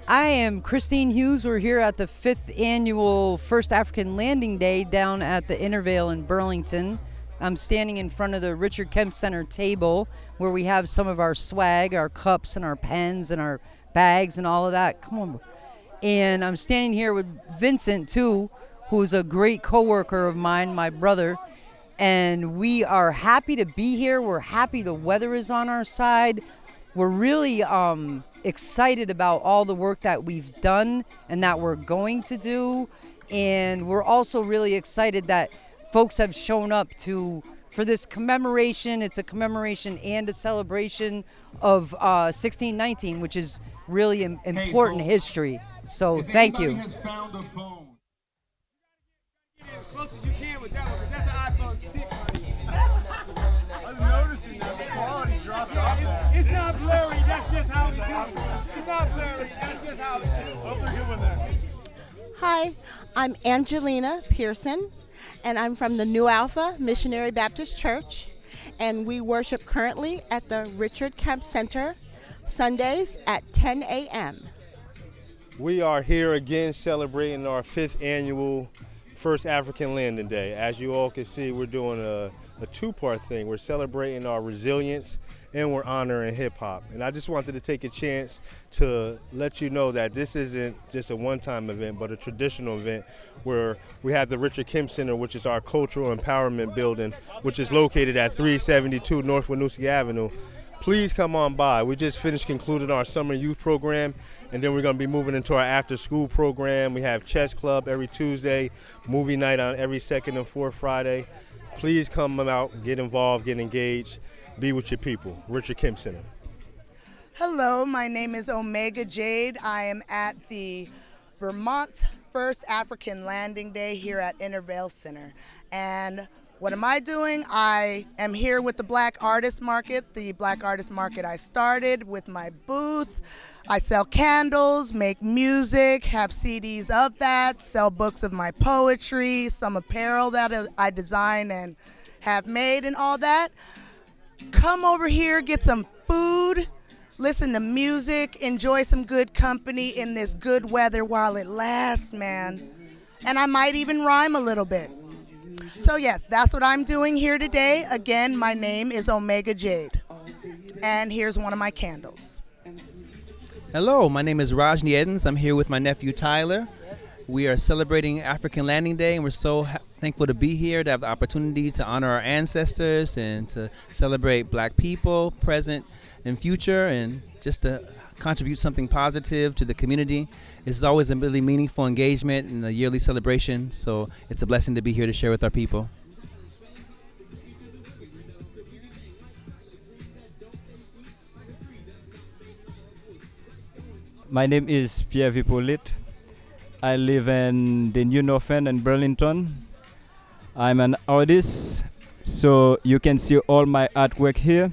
I am Christine Hughes. We're here at the 5th annual First African Landing Day down at the Intervale in Burlington. I'm standing in front of the Richard Kemp Center table where we have some of our swag, our cups and our pens and our bags and all of that. Come on. And I'm standing here with Vincent too, who's a great coworker of mine, my brother. And we are happy to be here. We're happy the weather is on our side. We're really excited about all the work that we've done and that we're going to do. And we're also really excited that folks have shown up for this commemoration. It's a commemoration and a celebration of 1619, which is really important history. So thank you. Has found a phone. Get as close as you can with that one, because that's the iPhone 6. I was noticing that the quality dropped off. It's not blurry. That's just how we do it. It's not blurry. That's just how we do it. Hope they're good with that. Hi, I'm Angelina Pearson, and I'm from the New Alpha Missionary Baptist Church, and we worship currently at the Richard Kemp Center, Sundays at 10 a.m. We are here again celebrating our 5th annual First African Landing Day. As you all can see, we're doing a two-part thing. We're celebrating our resilience and we're honoring hip-hop. And I just wanted to take a chance to let you know that this isn't just a one-time event, but a traditional event where we have the Richard Kemp Center, which is our cultural empowerment building, which is located at 372 North Winooski Avenue. Please come on by. We just finished concluding our summer youth program, and then we're going to be moving into our after-school program. We have chess club every Tuesday, movie night on every second and fourth Friday. Please come out, get involved, get engaged, be with your people. Richard Kemp Center. Hello, my name is Omega Jade. I am at the Vermont First African Landing Day here at Intervale Center. And what am I doing? I am here with the Black Artist Market, the Black Artist Market I started with my booth. I sell candles, make music, have CDs of that, sell books of my poetry, some apparel that I design and have made and all that. Come over here, get some food, listen to music, enjoy some good company in this good weather while it lasts, man. And I might even rhyme a little bit. So yes, that's what I'm doing here today. Again, my name is Omega Jade. And here's one of my candles. Hello, my name is Rajni Edens. I'm here with my nephew Tyler. We are celebrating African Landing Day, and we're so thankful to be here, to have the opportunity to honor our ancestors and to celebrate Black people, present and future, and just to contribute something positive to the community. This is always a really meaningful engagement and a yearly celebration, so it's a blessing to be here to share with our people. My name is Pierre Vipolit. I live in the New North End in Burlington. I'm an artist, so you can see all my artwork here.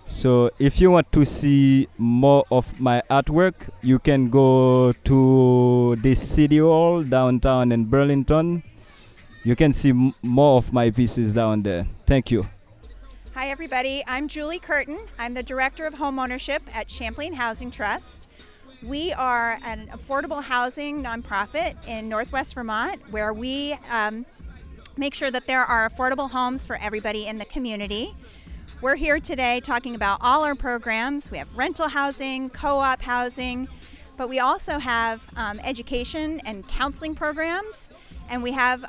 So if you want to see more of my artwork, you can go to the City Hall downtown in Burlington. You can see more of my pieces down there. Thank you. Hi everybody, I'm Julie Curtin. I'm the Director of Homeownership at Champlain Housing Trust. We are an affordable housing nonprofit in Northwest Vermont where we make sure that there are affordable homes for everybody in the community. We're here today talking about all our programs. We have rental housing, co-op housing, but we also have education and counseling programs, and we have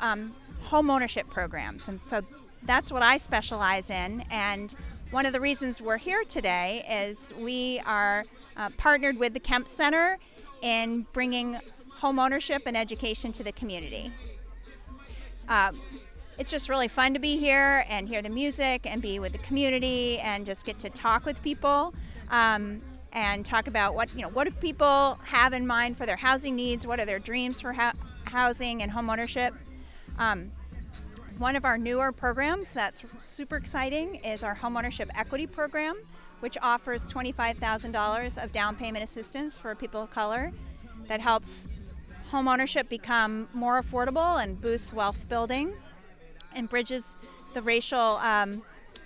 home ownership programs. And so that's what I specialize in. And one of the reasons we're here today is we are partnered with the Kemp Center in bringing home ownership and education to the community. It's just really fun to be here and hear the music and be with the community and just get to talk with people and talk about what do people have in mind for their housing needs, what are their dreams for housing and home ownership. One of our newer programs that's super exciting is our homeownership equity program, which offers $25,000 of down payment assistance for people of color that helps homeownership become more affordable and boosts wealth building and bridges the racial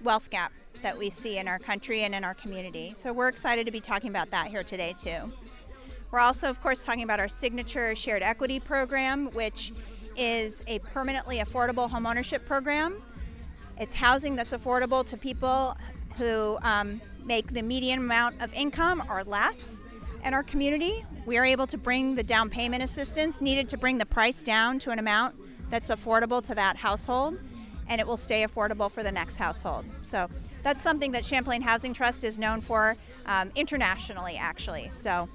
wealth gap that we see in our country and in our community. So we're excited to be talking about that here today too. We're also, of course, talking about our signature shared equity program, which is a permanently affordable homeownership program. It's housing that's affordable to people who make the median amount of income or less in our community. We are able to bring the down payment assistance needed to bring the price down to an amount that's affordable to that household, and it will stay affordable for the next household. So that's something that Champlain Housing Trust is known for internationally, actually. So,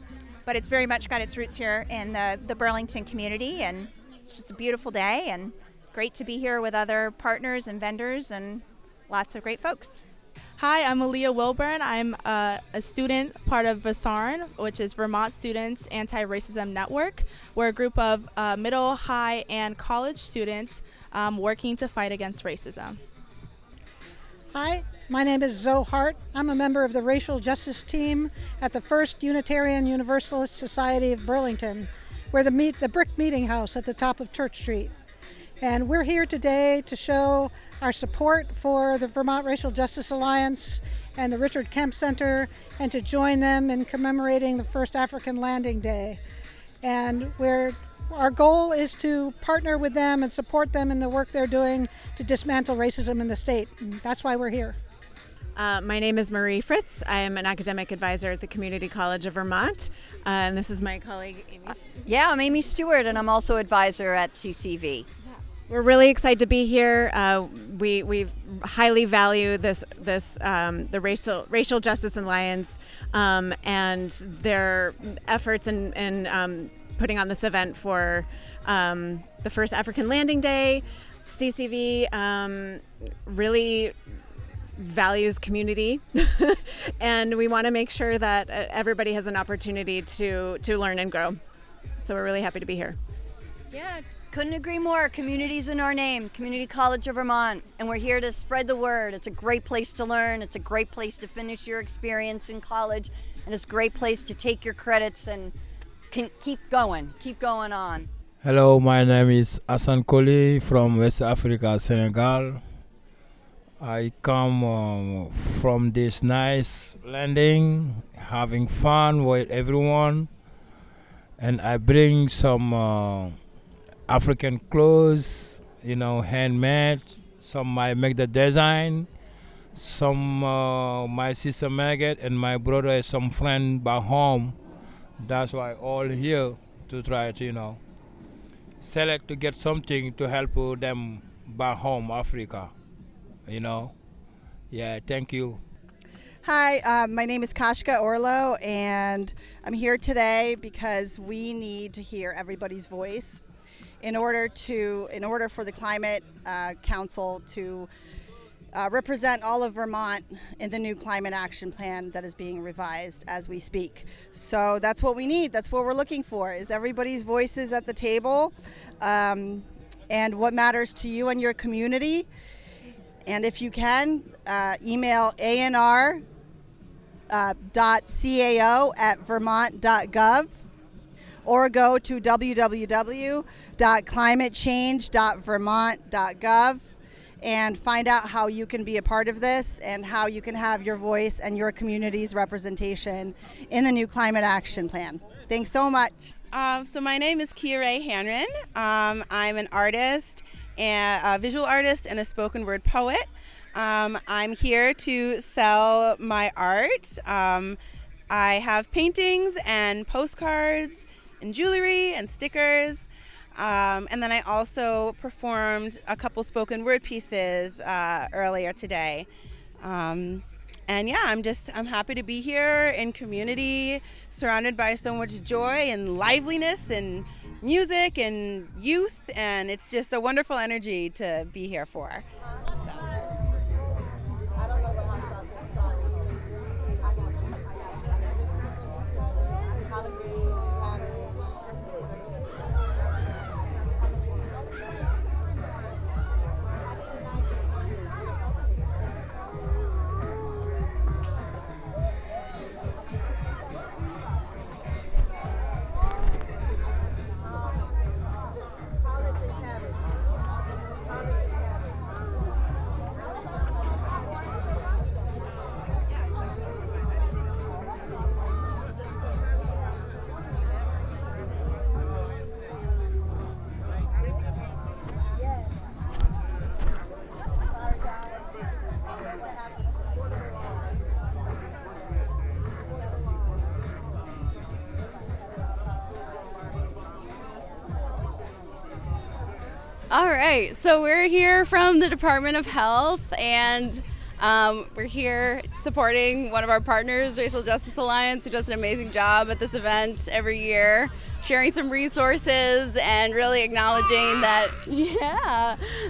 but it's very much got its roots here in the Burlington community, and it's just a beautiful day and great to be here with other partners and vendors and lots of great folks. Hi, I'm Aaliyah Wilburn. I'm a student, part of VSARN, which is Vermont Students Anti-Racism Network. We're a group of middle, high, and college students working to fight against racism. Hi, my name is Zoe Hart. I'm a member of the Racial Justice Team at the First Unitarian Universalist Society of Burlington. We're the brick meeting house at the top of Church Street. And we're here today to show our support for the Vermont Racial Justice Alliance and the Richard Kemp Center, and to join them in commemorating the First African Landing Day. And we're Our goal is to partner with them and support them in the work they're doing to dismantle racism in the state. And that's why we're here. My name is Marie Fritz. I am an academic advisor at the Community College of Vermont. And this is my colleague, Amy. Yeah, I'm Amy Stewart, and I'm also advisor at CCV. We're really excited to be here. We highly value the Racial Justice Alliance and their efforts in putting on this event for the first African Landing Day. CCV really values community and we want to make sure that everybody has an opportunity to learn and grow. So we're really happy to be here. Yeah, couldn't agree more. Community's in our name, Community College of Vermont, and we're here to spread the word. It's a great place to learn. It's a great place to finish your experience in college, and it's a great place to take your credits and keep going on. Hello, my name is Hassan Koli from West Africa, Senegal. I come from this nice landing, having fun with everyone, and I bring some African clothes, handmade. Some I make the design, some my sister make it, and my brother, some friend back home. That's why all here to try to, select to get something to help them back home, Africa. Yeah, thank you. Hi, my name is Kashka Orlo, and I'm here today because we need to hear everybody's voice in order for the Climate Council to represent all of Vermont in the new Climate Action Plan that is being revised as we speak. So that's what we need. That's what we're looking for, is everybody's voices at the table and what matters to you and your community. And if you can, email anr.cao@vermont.gov or go to www.climatechange.vermont.gov and find out how you can be a part of this and how you can have your voice and your community's representation in the new Climate Action Plan. Thanks so much. So my name is Kia Ray Hanron. I'm an artist, a visual artist and a spoken word poet. I'm here to sell my art. I have paintings and postcards and jewelry and stickers. And then I also performed a couple spoken word pieces earlier today. And yeah, I'm happy to be here in community, surrounded by so much joy and liveliness and music and youth, and it's just a wonderful energy to be here for. All right, so we're here from the Department of Health, and we're here supporting one of our partners, Racial Justice Alliance, who does an amazing job at this event every year, sharing some resources and really acknowledging that,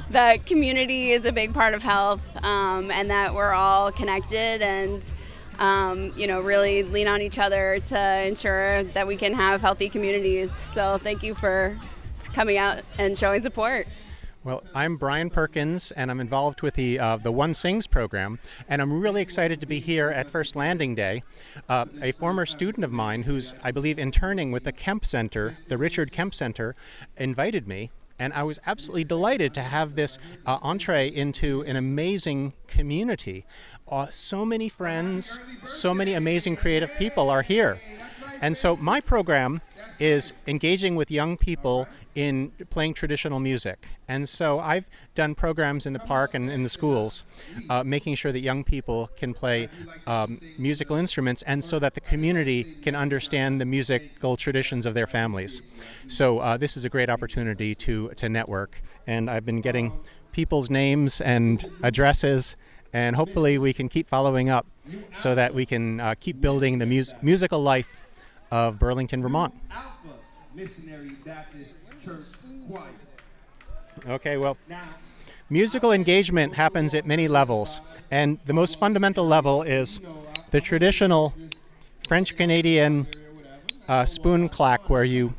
that community is a big part of health, and that we're all connected and really lean on each other to ensure that we can have healthy communities. So thank you for coming out and showing support. Well, I'm Brian Perkins, and I'm involved with the One Sings program, and I'm really excited to be here at First Landing Day. A former student of mine who's, I believe, interning with the Kemp Center, the Richard Kemp Center, invited me, and I was absolutely delighted to have this entree into an amazing community. So many friends, so many amazing creative people are here. And so my program is engaging with young people in playing traditional music. And so I've done programs in the park and in the schools, making sure that young people can play musical instruments, and so that the community can understand the musical traditions of their families. So this is a great opportunity to network. And I've been getting people's names and addresses, and hopefully we can keep following up so that we can keep building the musical life of Burlington, Vermont. Missionary Baptist Church Choir. Okay, well, musical engagement happens at many levels, and the most fundamental level is the traditional French-Canadian spoon clack, where you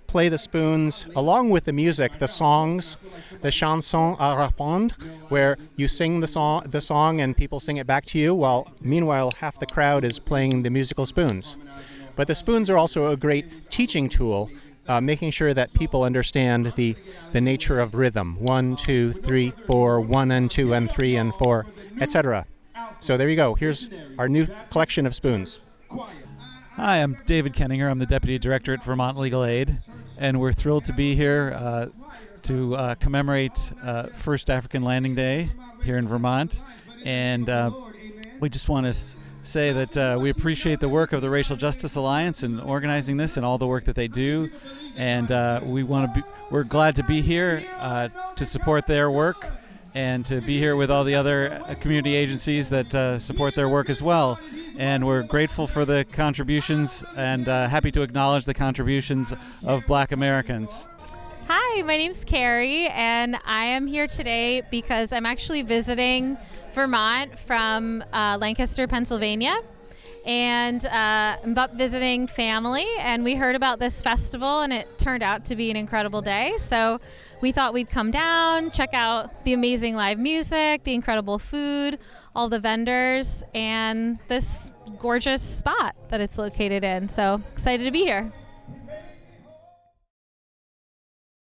play the spoons along with the music, the songs, the chanson à répondre, where you sing the song and people sing it back to you, while meanwhile half the crowd is playing the musical spoons. But the spoons are also a great teaching tool, making sure that people understand the nature of rhythm. 1, 2, 3, 4, 1 and 2 and 3 and 4, etc. So there you go. Here's our new collection of spoons. Hi, I'm David Kenninger. I'm the Deputy Director at Vermont Legal Aid, and we're thrilled to be here to commemorate First African Landing Day here in Vermont. And we just want to say that we appreciate the work of the Racial Justice Alliance in organizing this and all the work that they do, and we're glad to be here to support their work and to be here with all the other community agencies that support their work as well. And we're grateful for the contributions and happy to acknowledge the contributions of Black Americans. Hi, my name's Carrie, and I am here today because I'm actually visiting Vermont from Lancaster, Pennsylvania, and I'm up visiting family, and we heard about this festival, and it turned out to be an incredible day. So we thought we'd come down, check out the amazing live music, the incredible food, all the vendors, and this gorgeous spot that it's located in. So excited to be here.